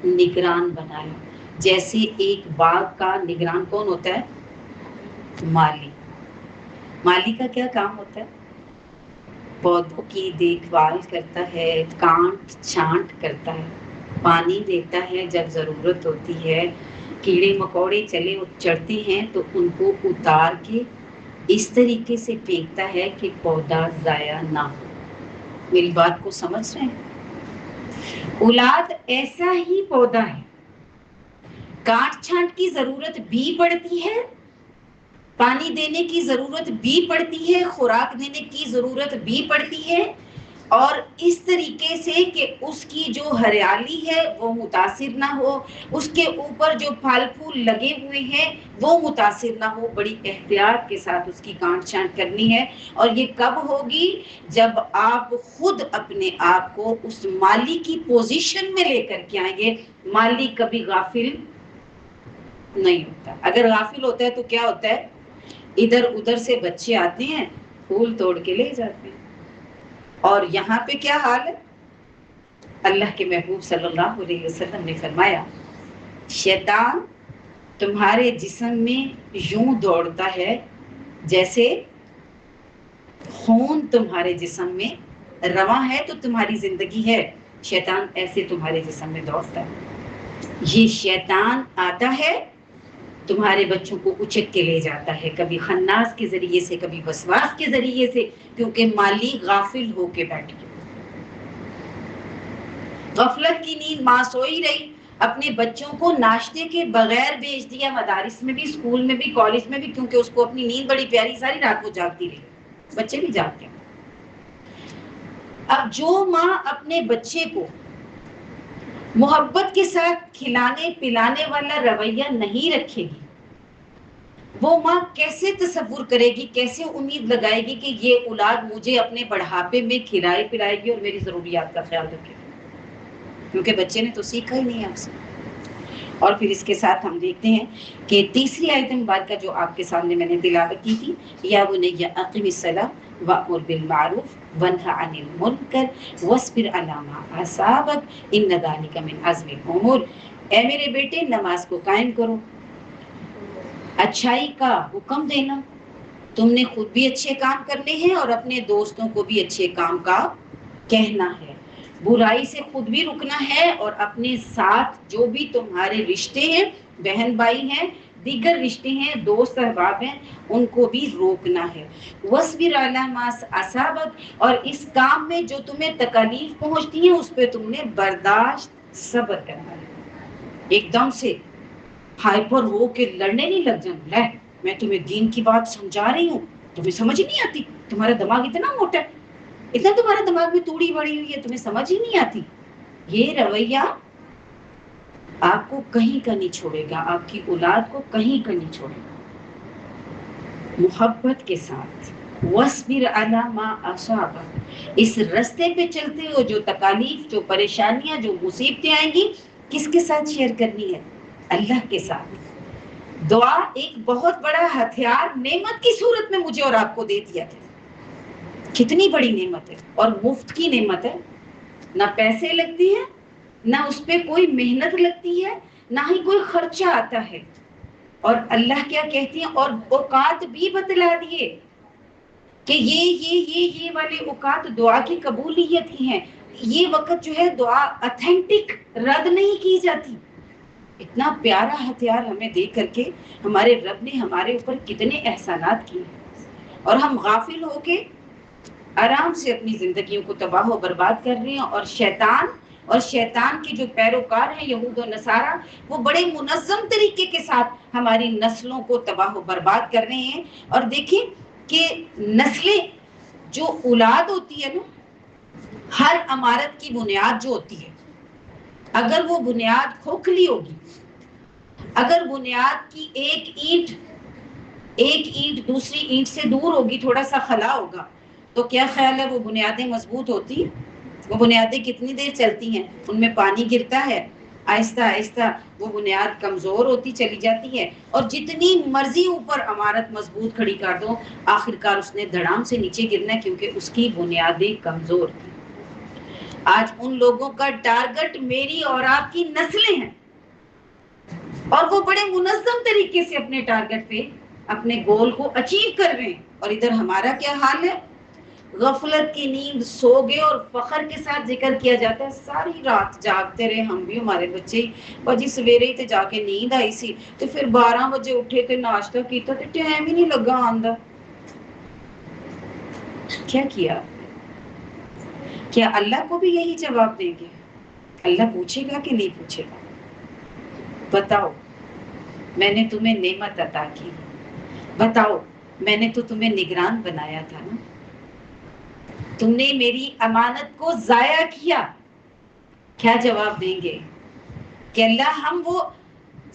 نگران بنایا. جیسے ایک باغ کا نگران کون ہوتا ہے؟ مالی. مالی کا کیا کام ہوتا ہے؟ پودوں کی دیکھ بھال کرتا ہے، کانٹ چھانٹ کرتا ہے، پانی دیتا ہے جب ضرورت ہوتی ہے. کیڑے مکوڑے چلے چڑھتے ہیں تو ان کو اتار کے اس طریقے سے پھینکتا ہے کہ پودا ضائع نہ ہو. میری بات کو سمجھ رہے ہیں؟ اولاد ایسا ہی پودا ہے، کانٹ چھانٹ کی ضرورت بھی پڑتی ہے، پانی دینے کی ضرورت بھی پڑتی ہے، خوراک دینے کی ضرورت بھی پڑتی ہے، اور اس طریقے سے کہ اس کی جو ہریالی ہے وہ متاثر نہ ہو، اس کے اوپر جو پھل پھول لگے ہوئے ہیں وہ متاثر نہ ہو. بڑی احتیاط کے ساتھ اس کی کانٹ چھانٹ کرنی ہے. اور یہ کب ہوگی؟ جب آپ خود اپنے آپ کو اس مالی کی پوزیشن میں لے کر کے آئیں گے. مالی کبھی غافل نہیں ہوتا. اگر غافل ہوتا ہے تو کیا ہوتا ہے؟ ادھر ادھر سے بچے آتے ہیں، پھول توڑ کے لے جاتے ہیں. اور یہاں پہ کیا حال ہے؟ اللہ کے محبوب صلی اللہ علیہ وسلم نے فرمایا، شیطان تمہارے جسم میں یوں دوڑتا ہے جیسے خون تمہارے جسم میں رواں ہے تو تمہاری زندگی ہے، شیطان ایسے تمہارے جسم میں دوڑتا ہے. یہ شیطان آتا ہے تمہارے بچوں کو اچک کے لے جاتا ہے، کبھی خناس کے ذریعے سے، کبھی وسواس کے ذریعے سے، کیونکہ مالی غافل ہو کے بیٹھی، غفلت کی نیند، ماں سوئی رہی، اپنے بچوں کو ناشتے کے بغیر بھیج دیا مدارس میں بھی، اسکول میں بھی، کالج میں بھی، کیونکہ اس کو اپنی نیند بڑی پیاری، ساری رات کو جاگتی رہی، بچے بھی جاگتے ہیں۔ اب جو ماں اپنے بچے کو محبت کے ساتھ کھلانے پلانے والا رویہ نہیں رکھے گی، وہ ماں کیسے تصور کرے گی، کیسے امید لگائے گی کہ یہ اولاد مجھے اپنے بڑھاپے میں کھلائے پلائے گی اور میری ضروریات کا خیال رکھے گی، کیونکہ بچے نے تو سیکھا ہی نہیں آپ سے۔ اور پھر اس کے ساتھ ہم دیکھتے ہیں کہ تیسری آیت مبارکہ جو آپ کے سامنے میں نے تلاوت کی تھی، یا بنی اقم الصلاۃ وامر بالمعروف وانھ عن المنکر واصبر علی ما اصابک ان ذلک من عزم الامور، اے میرے بیٹے نماز کو قائم کرو، اچھائی کا حکم دینا، تم نے خود بھی اچھے کام کرنے ہیں اور اپنے دوستوں کو بھی اچھے کام کا کہنا ہے، برائی سے خود بھی رکنا ہے اور اپنے ساتھ جو بھی تمہارے رشتے ہیں، بہن بھائی ہیں، دیگر رشتے ہیں، دوست احباب ہیں، ان کو بھی روکنا ہے۔ وَاصْبِرْ عَلَىٰ مَا أَصَابَكَ، اور اس کام میں جو تمہیں تکالیف پہنچتی ہیں اس پہ تم نے برداشت صبر کرنا ہے، ایک دم سے ہائپر ہو کے لڑنے نہیں لگ جانا، لے میں تمہیں دین کی بات سمجھا رہی ہوں تمہیں سمجھ ہی نہیں آتی، تمہارا دماغ اتنا موٹا ہے، اتنا تمہارا دماغ میں توڑی بڑی ہوئی ہے، تمہیں سمجھ ہی نہیں آتی۔ یہ رویہ آپ کو کہیں کا نہیں چھوڑے گا، آپ کی اولاد کو کہیں کا نہیں چھوڑے گا۔ محبت کے ساتھ وَاصْبِرْ عَلَىٰ مَا أَصَابَكَ، اس رستے پہ چلتے ہو جو تکالیف، جو پریشانیاں، جو مصیبتیں آئیں گی، کس کے ساتھ شیئر کرنی ہے؟ اللہ کے ساتھ۔ دعا ایک بہت بڑا ہتھیار نعمت کی صورت میں مجھے اور آپ کو دے دیا گیا، کتنی بڑی نعمت ہے، اور مفت کی نعمت ہے، نہ پیسے لگتی ہیں، نہ اس پہ کوئی محنت لگتی ہے، نہ ہی کوئی خرچہ آتا ہے۔ اور اللہ کیا کہتی ہیں، اور اوقات بھی بتلا دیے کہ یہ والے اوقات دعا کی قبولیت ہی ہیں، یہ وقت جو ہے دعا اتھینٹک رد نہیں کی جاتی۔ اتنا پیارا ہتھیار ہمیں دے کر کے ہمارے رب نے ہمارے اوپر کتنے احسانات کیے، اور ہم غافل ہو کے آرام سے اپنی زندگیوں کو تباہ و برباد کر رہے ہیں، اور شیطان کے جو پیروکار ہیں یہود و نصارہ، وہ بڑے منظم طریقے کے ساتھ ہماری نسلوں کو تباہ و برباد کر رہے ہیں۔ اور دیکھیں کہ نسلیں، جو اولاد ہوتی ہے نا، ہر عمارت کی بنیاد جو ہوتی ہے، اگر وہ بنیاد کھوکھلی ہوگی، اگر بنیاد کی ایک اینٹ دوسری اینٹ سے دور ہوگی، تھوڑا سا خلا ہوگا، تو کیا خیال ہے وہ بنیادیں مضبوط ہوتی ہیں؟ وہ بنیادیں کتنی دیر چلتی ہیں؟ ان میں پانی گرتا ہے، آہستہ آہستہ وہ بنیاد کمزور ہوتی چلی جاتی ہے، اور جتنی مرضی اوپر عمارت مضبوط کھڑی کر دو، آخرکار اس نے دھڑام سے نیچے گرنا ہے، کیونکہ اس کی بنیادیں کمزور تھیں۔ آج ان لوگوں کا ٹارگٹ میری اور آپ کی نسلیں ہیں، اور وہ بڑے منظم طریقے سے اپنے ٹارگٹ پہ اپنے گول کو اچیو کر رہے ہیں، اور ادھر ہمارا کیا حال ہے؟ غفلت کی نیند سو گئے، اور فخر کے ساتھ ذکر کیا جاتا ہے ساری رات جاگتے رہے ہم بھی، ہمارے بچے باجی سویرے ہی تے جا کے نیند آئی سی، تو پھر 12 بجے اٹھے تے ناشتہ کیتا تے ٹائم ہی نہیں لگا آندا۔ کیا کیا اللہ کو بھی یہی جواب دیں گے؟ اللہ پوچھے گا کہ نہیں پوچھے گا؟ بتاؤ، میں نے تمہیں نعمت عطا کی، بتاؤ میں نے تو تمہیں نگران بنایا تھا نا، تم نے میری امانت کو ضائع کیا۔ کیا جواب دیں گے کہ اللہ ہم وہ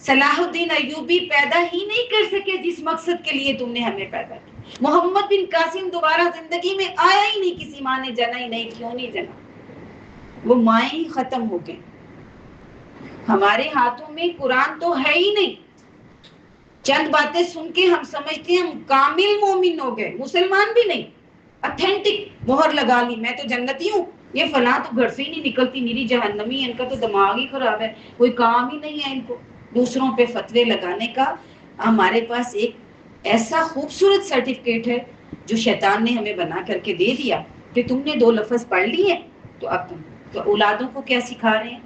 صلاح الدین ایوبی پیدا ہی نہیں کر سکے جس مقصد کے لیے تم نے ہمیں پیدا کیا، محمد بن قاسم دوبارہ زندگی میں آیا ہی نہیں، کسی ماں نے جنا ہی نہیں، کیوں نہیں جنا؟ وہ مائیں ہی ختم ہو گئیں۔ ہمارے ہاتھوں میں قرآن تو ہے ہی نہیں، چند باتیں سن کے ہم سمجھتے ہیں ہم کامل مومن ہو گئے، مسلمان بھی نہیں، اتھینٹک مہر لگا لی میں تو جنتی ہوں، یہ فلاں تو گھر سے ہی نہیں نکلتی، میری جہنمی ہے، ان کا تو دماغ ہی خراب ہے، کوئی کام ہی نہیں ہے ان کو۔ دوسروں پہ فتوے لگانے کا ہمارے پاس ایک ایسا خوبصورت سرٹیفکیٹ ہے جو شیطان نے ہمیں بنا کر کے دے دیا کہ تم نے 2 لفظ پڑھ لیے تو اب تم تو اولادوں کو کیا سکھا رہے ہیں؟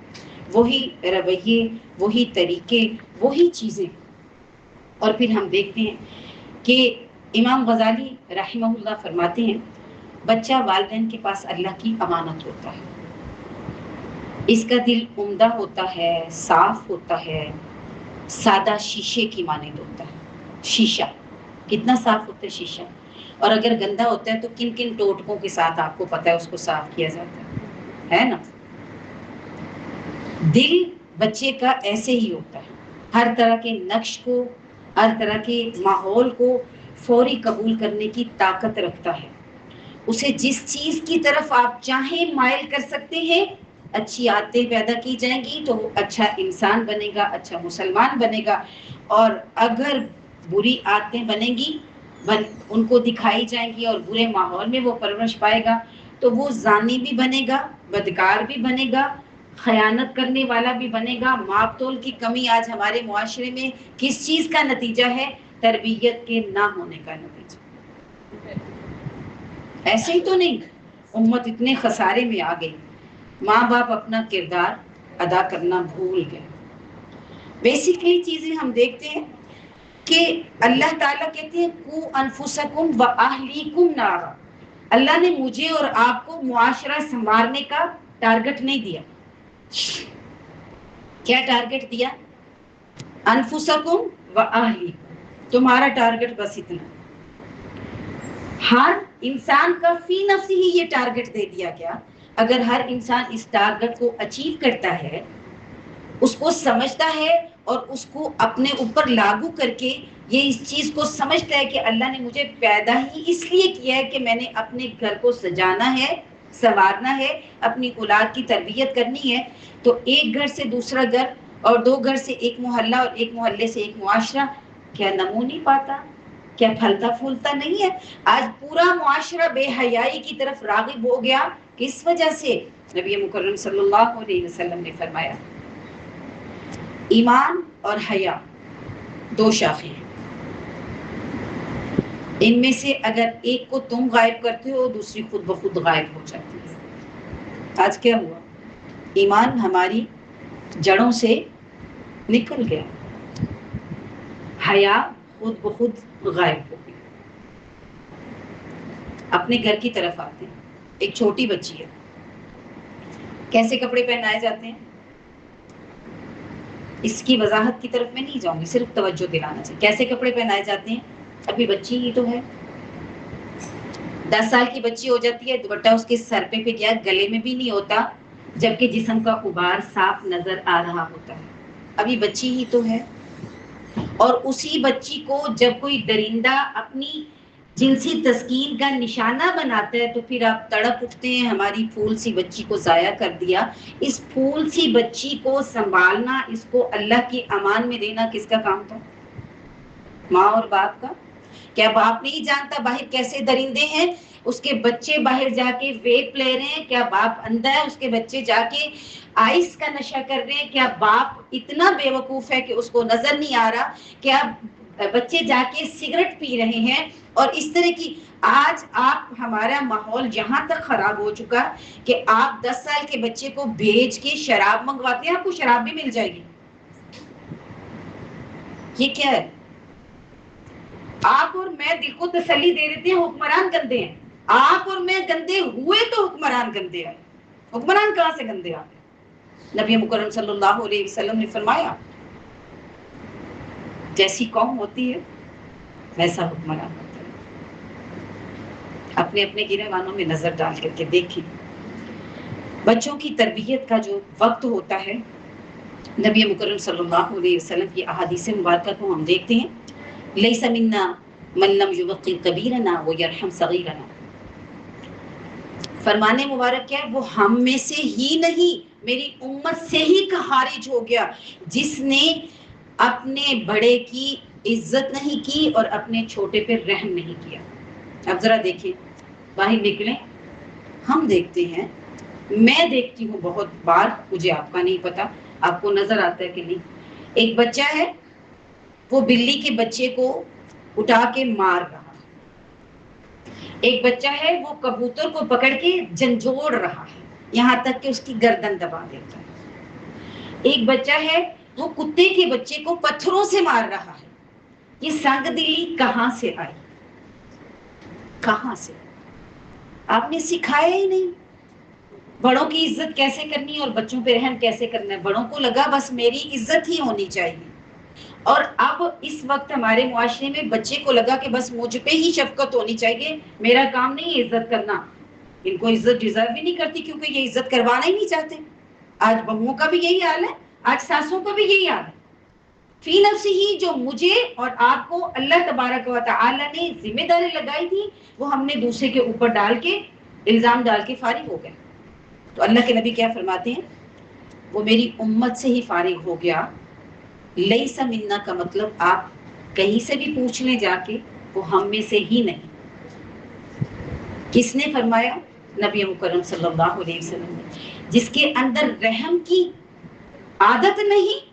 وہی رویے، وہی طریقے، وہی چیزیں۔ اور پھر ہم دیکھتے ہیں کہ امام غزالی رحمہ اللہ فرماتے ہیں بچہ والدین کے پاس اللہ کی امانت ہوتا ہے، اس کا دل عمدہ ہوتا ہے، صاف ہوتا ہے، سادہ شیشے کی مانند ہوتا ہے۔ شیشہ کتنا صاف ہوتا ہے شیشہ، اور اگر گندا ہوتا ہے تو کن کن ٹوٹکوں کے ساتھ آپ کو پتہ ہے اس کو صاف کیا جاتا ہے نا۔ دل بچے کا ایسے ہی ہوتا ہے، ہر طرح کے نقش کو، ہر طرح کے ماحول کو فوری قبول کرنے کی طاقت رکھتا ہے، اسے جس چیز کی طرف آپ چاہیں مائل کر سکتے ہیں۔ اچھی عادتیں پیدا کی جائیں گی تو وہ اچھا انسان بنے گا، اچھا مسلمان بنے گا، اور اگر بری عادتیں بنیں گی، ان کو دکھائی جائیں گی اور برے ماحول میں وہ پرورش پائے گا تو وہ زانی بھی بنے گا، بدکار بھی بنے گا، خیانت کرنے والا بھی بنے گا۔ ماپ تول کی کمی آج ہمارے معاشرے میں کس چیز کا نتیجہ ہے؟ تربیت کے نہ ہونے کا نتیجہ۔ ایسے ہی تو نہیں، امت اتنے خسارے میں آ گئی، ماں باپ اپنا کردار ادا کرنا بھول گئے۔ بیسیکلی چیزیں ہم دیکھتے ہیں کہ اللہ تعالیٰ کہتے ہیں قُوا انفسکم واہلیکم نارا، اللہ نے مجھے اور آپ کو معاشرہ سنوارنے کا ٹارگٹ نہیں دیا۔ کیا ٹارگٹ دیا؟ انفسکم واہلیکم، تمہارا ٹارگٹ بس اتنا۔ ہر انسان کا فی نفسی ہی یہ ٹارگٹ دے دیا گیا۔ اگر ہر انسان اس ٹارگٹ کو اچیو کرتا ہے، اس کو سمجھتا ہے اور اس کو اپنے اوپر لاگو کر کے یہ اس چیز کو سمجھتا ہے کہ اللہ نے مجھے پیدا ہی اس لیے کیا ہے کہ میں نے اپنے گھر کو سجانا ہے، سنوارنا ہے، اپنی اولاد کی تربیت کرنی ہے، تو ایک گھر سے دوسرا گھر اور دو گھر سے ایک محلہ اور ایک محلے سے ایک معاشرہ کیا نمو نہیں پاتا؟ کیا پھلتا پھولتا نہیں ہے؟ آج پورا معاشرہ بے حیائی کی طرف راغب ہو گیا، کس وجہ سے؟ نبی مکرم صلی اللہ علیہ وسلم نے فرمایا ایمان اور حیا دو شاخیں ہیں، ان میں سے اگر ایک کو تم غائب کرتے ہو دوسری خود بخود غائب ہو جاتی ہے۔ آج کیا ہوا؟ ایمان ہماری جڑوں سے نکل گیا، حیا خود بخود غائب ہو گئی۔ اپنے گھر کی طرف آتے ہیں، ایک چھوٹی بچی ہے، کیسے کپڑے پہنائے جاتے ہیں؟ اس کی وضاحت کی طرف میں نہیں جاؤں گی، صرف توجہ دلانا چاہیے۔ کیسے کپڑے پہنائے جاتے ہیں؟ ابھی بچی ہی تو ہے، 10 سال کی بچی ہو جاتی ہے، دوپٹہ اس کے سر پہ گیا، گلے میں بھی نہیں ہوتا، جبکہ جسم کا غبار صاف نظر آ رہا ہوتا ہے۔ ابھی بچی ہی تو ہے، اور اسی بچی کو جب کوئی درندہ اپنی جنسی تسکین کا نشانہ بناتا ہے تو پھر آپ تڑپ اٹھتے ہیں ہماری پھول سی بچی کو ضائع کر دیا۔ اس پھول سی بچی کو سنبھالنا، اس کو اللہ کی امان میں دینا کس کا کام تھا؟ ماں اور باپ کا۔ کیا باپ نہیں جانتا باہر کیسے درندے ہیں؟ اس کے بچے باہر جا کے ویپ لے رہے ہیں، کیا باپ اندھا ہے؟ اس کے بچے جا کے آئس کا نشہ کر رہے ہیں، کیا باپ اتنا بے وقوف ہے کہ اس کو نظر نہیں آ رہا؟ کیا بچے جا کے سگریٹ پی رہے ہیں؟ اور اس طرح کی آج آپ ہمارا ماحول یہاں تک خراب ہو چکا کہ آپ 10 سال کے بچے کو بھیج کے شراب منگواتے ہیں، آپ کو شراب بھی مل جائے گی۔ یہ کیا ہے؟ آپ اور میں دل کو تسلی دے دیتے ہیں حکمران گندے ہیں، آپ اور میں گندے ہوئے تو حکمران گندے ہیں۔ حکمران کہاں سے گندے آتے ہیں؟ نبی مکرم صلی اللہ علیہ وسلم نے فرمایا جیسی قوم ہوتی ہے ویسا حکمران ہوتا ہے۔ اپنے اپنے گرہوانوں میں نظر ڈال کر کے دیکھیں، بچوں کی تربیت کا جو وقت ہوتا ہے، نبی مکرم صلی اللہ علیہ وسلم کی احادیث مبارکہ کو ہم دیکھتے ہیں، لیس منا من لم یوقر کبیرنا ویرحم صغیرنا۔ فرمانے مبارک کیا ہے؟ وہ ہم میں سے ہی نہیں، میری امت سے ہی خارج ہو گیا جس نے اپنے بڑے کی عزت نہیں کی اور اپنے چھوٹے پہ رحم نہیں کیا۔ اب ذرا دیکھیں، باہر نکلیں، ہم دیکھتے ہیں، میں دیکھتی ہوں بہت بار، مجھے آپ کا نہیں پتا آپ کو نظر آتا ہے کہ نہیں، ایک بچہ ہے وہ بلی کے بچے کو اٹھا کے مار رہا، ایک بچہ ہے وہ کبوتر کو پکڑ کے جھنجھوڑ رہا ہے یہاں تک کہ اس کی گردن دبا دیتا ہے، ایک بچہ ہے وہ کتے کے بچے کو پتھروں سے مار رہا ہے، یہ سنگ دلی کہاں سے آئی؟ کہاں سے؟ آپ نے سکھایا ہی نہیں بڑوں کی عزت کیسے کرنی ہے اور بچوں پہ رحم کیسے کرنا ہے. بڑوں کو لگا بس میری عزت ہی ہونی چاہیے, اور اب اس وقت ہمارے معاشرے میں بچے کو لگا کہ بس مجھ پہ ہی شفقت ہونی چاہیے, میرا کام نہیں ہے عزت کرنا. ان کو عزت ڈیزرو بھی نہیں کرتی کیونکہ یہ عزت کروانا ہی نہیں چاہتے. آج بہوؤں کا بھی یہی حال ہے, آج ساسوں کا بھی یہی حال ہے. فی نفسی ہی جو مجھے اور آپ کو اللہ تبارک و تعالی نے ذمہ داری لگائی تھی وہ ہم نے دوسرے کے اوپر ڈال کے الزام ڈال کے فارغ ہو گئے. تو اللہ کے نبی کیا فرماتے ہیں, وہ میری امت سے ہی فارغ ہو گیا. لیس منا کا مطلب آپ کہیں سے بھی پوچھ لیں جا کے, وہ ہم میں سے ہی نہیں. کس نے فرمایا؟ نبی مکرم صلی اللہ علیہ وسلم نے. جس کے اندر رحم کی عادت نہیں,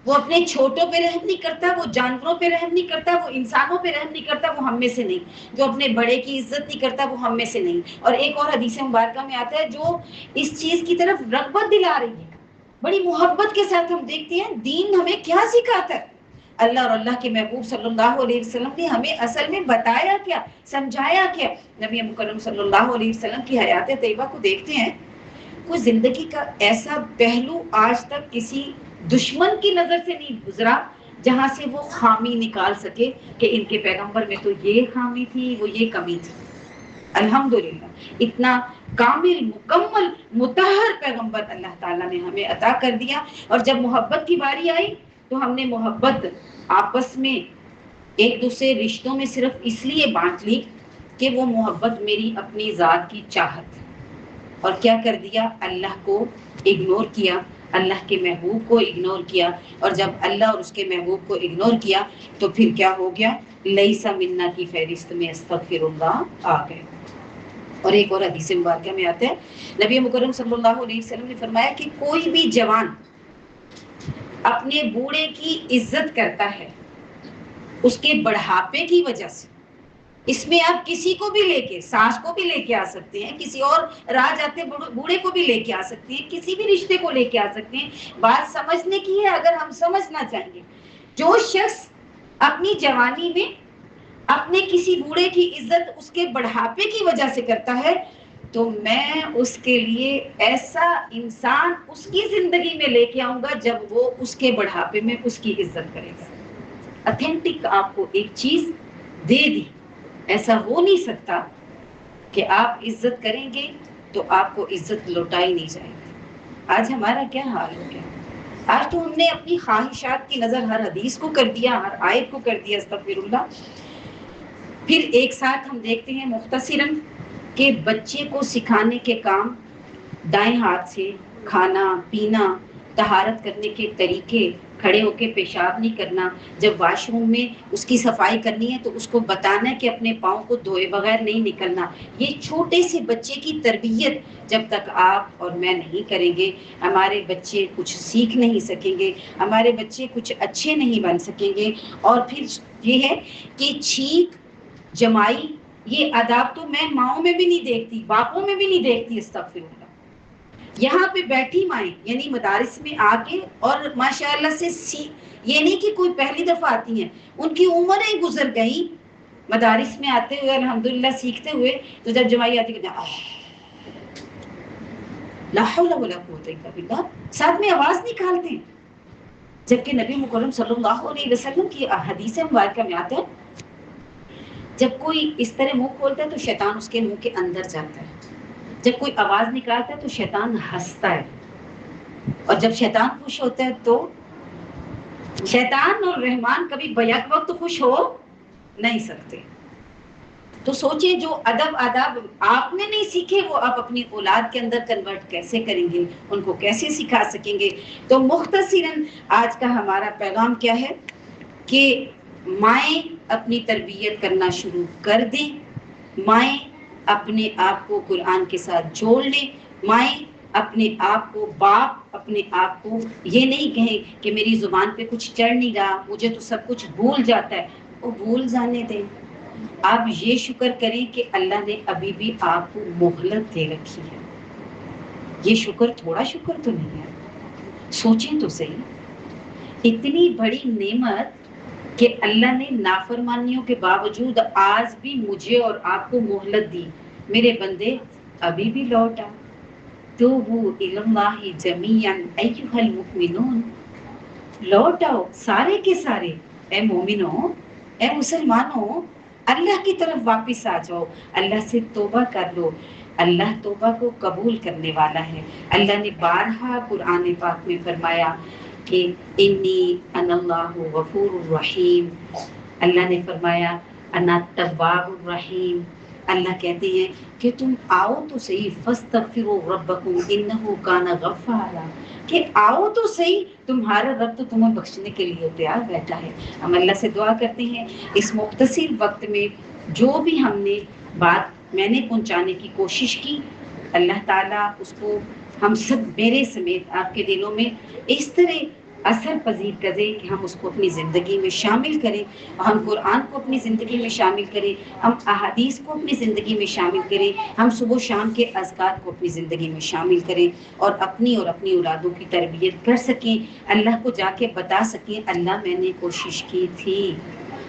وہ اپنے چھوٹوں پہ رحم نہیں کرتا, وہ جانوروں پہ رحم نہیں کرتا, وہ انسانوں پہ رحم نہیں کرتا, وہ ہم میں سے نہیں. جو اپنے بڑے کی عزت نہیں کرتا وہ ہم میں سے نہیں. اور ایک اور حدیث مبارکہ میں آتا ہے جو اس چیز کی طرف رغبت دلا رہی ہے, بڑی محبت کے ساتھ ہم دیکھتے ہیں دین ہمیں کیا سکھاتا ہے. اللہ اور اللہ کے محبوب صلی اللہ علیہ وسلم نے ہمیں اصل میں بتایا کیا, سمجھایا کیا. نبی مکرم صلی اللہ علیہ وسلم کی حیات طیبہ کو دیکھتے ہیں, کوئی زندگی کا ایسا پہلو آج تک کسی دشمن کی نظر سے نہیں گزرا جہاں سے وہ خامی نکال سکے کہ ان کے پیغمبر میں تو یہ خامی تھی, وہ یہ کمی تھی. الحمدللہ اتنا کامل مکمل مطہر پیغمبر اللہ تعالیٰ نے ہمیں عطا کر دیا. اور جب محبت کی باری آئی تو ہم نے محبت آپس میں ایک دوسرے رشتوں میں صرف اس لیے بانٹ لی کہ وہ محبت میری اپنی ذات کی چاہت, اور کیا کر دیا, اللہ کو اگنور کیا, اللہ کے محبوب کو اگنور کیا. اور جب اللہ اور اس کے محبوب کو اگنور کیا تو پھر کیا ہو گیا, لیسا منا کی فہرست میں استغفر اللہ آ گئے. اور ایک اور حدیث مبارکہ میں آتا ہے, نبی مکرم صلی اللہ علیہ وسلم نے فرمایا کہ کوئی بھی جوان اپنے بوڑھے کی عزت کرتا ہے اس کے بڑھاپے کی وجہ سے. اس میں آپ کسی کو بھی لے کے, ساس کو بھی لے کے آ سکتے ہیں, کسی اور راہ جاتے بوڑھے کو بھی لے کے آ سکتے ہیں, کسی بھی رشتے کو لے کے آ سکتے ہیں. بات سمجھنے کی ہے اگر ہم سمجھنا چاہیں گے. جو شخص اپنی جوانی میں اپنے کسی بوڑھے کی عزت اس کے بڑھاپے کی وجہ سے کرتا ہے تو میں اس کے لیے ایسا انسان اس کی زندگی میں لے کے آؤں گا جب وہ اس کے بڑھاپے میں اس کی عزت کرے گا. اتھینٹک آپ کو ایک چیز دے دی, ایسا ہو نہیں سکتا کہ آپ عزت کریں گے تو آپ کو عزت لوٹائی نہیں جائے گی. آج ہمارا کیا حال ہو گیا, آج تو ہم نے اپنی خواہشات کی نظر ہر حدیث کو کر دیا, ہر آیت کو کر دیا, استغفر اللہ. پھر ایک ساتھ ہم دیکھتے ہیں مختصراً کہ بچے کو سکھانے کے کام دائیں ہاتھ سے کھانا پینا, طہارت کرنے کے طریقے, کھڑے ہو کے پیشاب نہیں کرنا, جب واش روم میں اس کی صفائی کرنی ہے تو اس کو بتانا ہے کہ اپنے پاؤں کو دھوئے بغیر نہیں نکلنا. یہ چھوٹے سے بچے کی تربیت جب تک آپ اور میں نہیں کریں گے ہمارے بچے کچھ سیکھ نہیں سکیں گے, ہمارے بچے کچھ اچھے نہیں بن سکیں گے. اور پھر یہ ہے کہ چھینک جمائی یہ آداب تو میں ماؤں میں بھی نہیں دیکھتی, باپوں میں بھی نہیں دیکھتی. استغفر اللہ. یہاں پہ بیٹھی مائیں یعنی مدارس میں آ کے اور ماشاءاللہ سے یہ نہیں کہ کوئی پہلی دفعہ آتی ہیں, ان کی عمریں گزر گئی مدارس میں آتے ہوئے الحمدللہ سیکھتے ہوئے, تو جب جمائی آتی کہ لا حول ولا قوت الا باللہ ساتھ میں آواز نکالتے ہیں. جبکہ نبی مکرم صلی اللہ علیہ وسلم کی حدیث مبارکہ میں آتا ہے جب کوئی اس طرح منہ کھولتا ہے تو شیطان اس کے منہ کے اندر جاتا ہے, جب کوئی آواز نکالتا ہے تو شیطان ہنستا ہے, اور جب شیطان خوش ہوتا ہے تو شیطان اور رحمان کبھی بیک وقت خوش ہو نہیں سکتے. تو سوچیں جو ادب آداب آپ نے نہیں سیکھے وہ آپ اپنی اولاد کے اندر کنورٹ کیسے کریں گے, ان کو کیسے سکھا سکیں گے. تو مختصراً آج کا ہمارا پیغام کیا ہے کہ مائیں اپنی تربیت کرنا شروع کر دیں, مائیں اپنے آپ کو قرآن کے ساتھ جوڑ لیں, مائیں اپنے آپ کو باپ اپنے آپ کو یہ نہیں کہیں کہ میری زبان پہ کچھ چڑھ نہیں رہا, مجھے تو سب کچھ بھول جاتا ہے. وہ بھول جانے دیں. آپ یہ شکر کریں کہ اللہ نے ابھی بھی آپ کو مہلت دے رکھی ہے. یہ شکر تھوڑا شکر تو نہیں ہے. سوچیں تو صحیح, اتنی بڑی نعمت کہ اللہ نے نافرمانیوں کے باوجود آج بھی مجھے اور آپ کو مہلت دی، میرے بندے ابھی بھی لوٹ آ، توبوا الی اللہ جمیعا ایھا المؤمنون، لوٹ آؤ سارے کے سارے، اے مومنوں، اے مسلمانوں، اللہ کی طرف واپس آ جاؤ، اللہ سے توبہ کر لو، اللہ توبہ کو قبول کرنے والا ہے۔ اللہ نے بارہا قرآن پاک میں فرمایا کہ انی انا اللہ غفور الرحیم، اللہ نے فرمایا انا تواب الرحیم، اللہ کہتے ہیں کہ تم آؤ تو صحیح، فاستغفروا ربکم انہ کان غفارا، کہ آؤ تو صحیح، تمہارا رب تو تمہیں بخشنے کے لیے تیار بیٹھا ہے۔ ہم اللہ سے دعا کرتے ہیں اس مختصر وقت میں جو بھی ہم نے بات میں نے پہنچانے کی کوشش کی، اللہ تعالیٰ اس کو ہم سب میرے سمیت آپ کے دلوں میں اس طرح اثر پذیر کرے کہ ہم اس کو اپنی زندگی میں شامل کریں، ہم قرآن کو اپنی زندگی میں شامل کریں، ہم احادیث کو اپنی زندگی میں شامل کریں، ہم صبح و شام کے اذکار کو اپنی زندگی میں شامل کریں اور اپنی اولادوں کی تربیت کر سکیں، اللہ کو جا کے بتا سکیں اللہ میں نے کوشش کی تھی،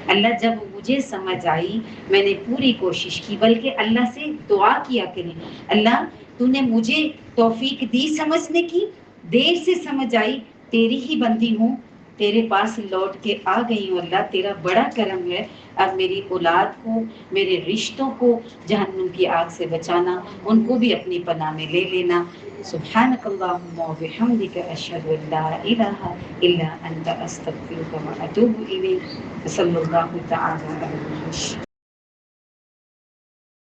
اللہ جب مجھے سمجھ آئی میں نے پوری کوشش کی، بلکہ اللہ سے دعا کیا کریں اللہ تو نے مجھے توفیق دی سمجھنے کی، دیر سے سمجھ آئی، تیری ہی بندی ہوں، تیرے پاس لوٹ کے آ گئی ہوں، اللہ تیرا بڑا کرم ہے، اب میری اولاد کو، میرے رشتوں کو جہنم کی آگ سے بچانا، ان کو بھی اپنی پناہ میں لے لینا۔ سبحانک اللہم و بحمدک اشہد ان لا الہ الا انت استغفرک و اتوب الیک، صلی اللہ تعالی علیہ وسلم۔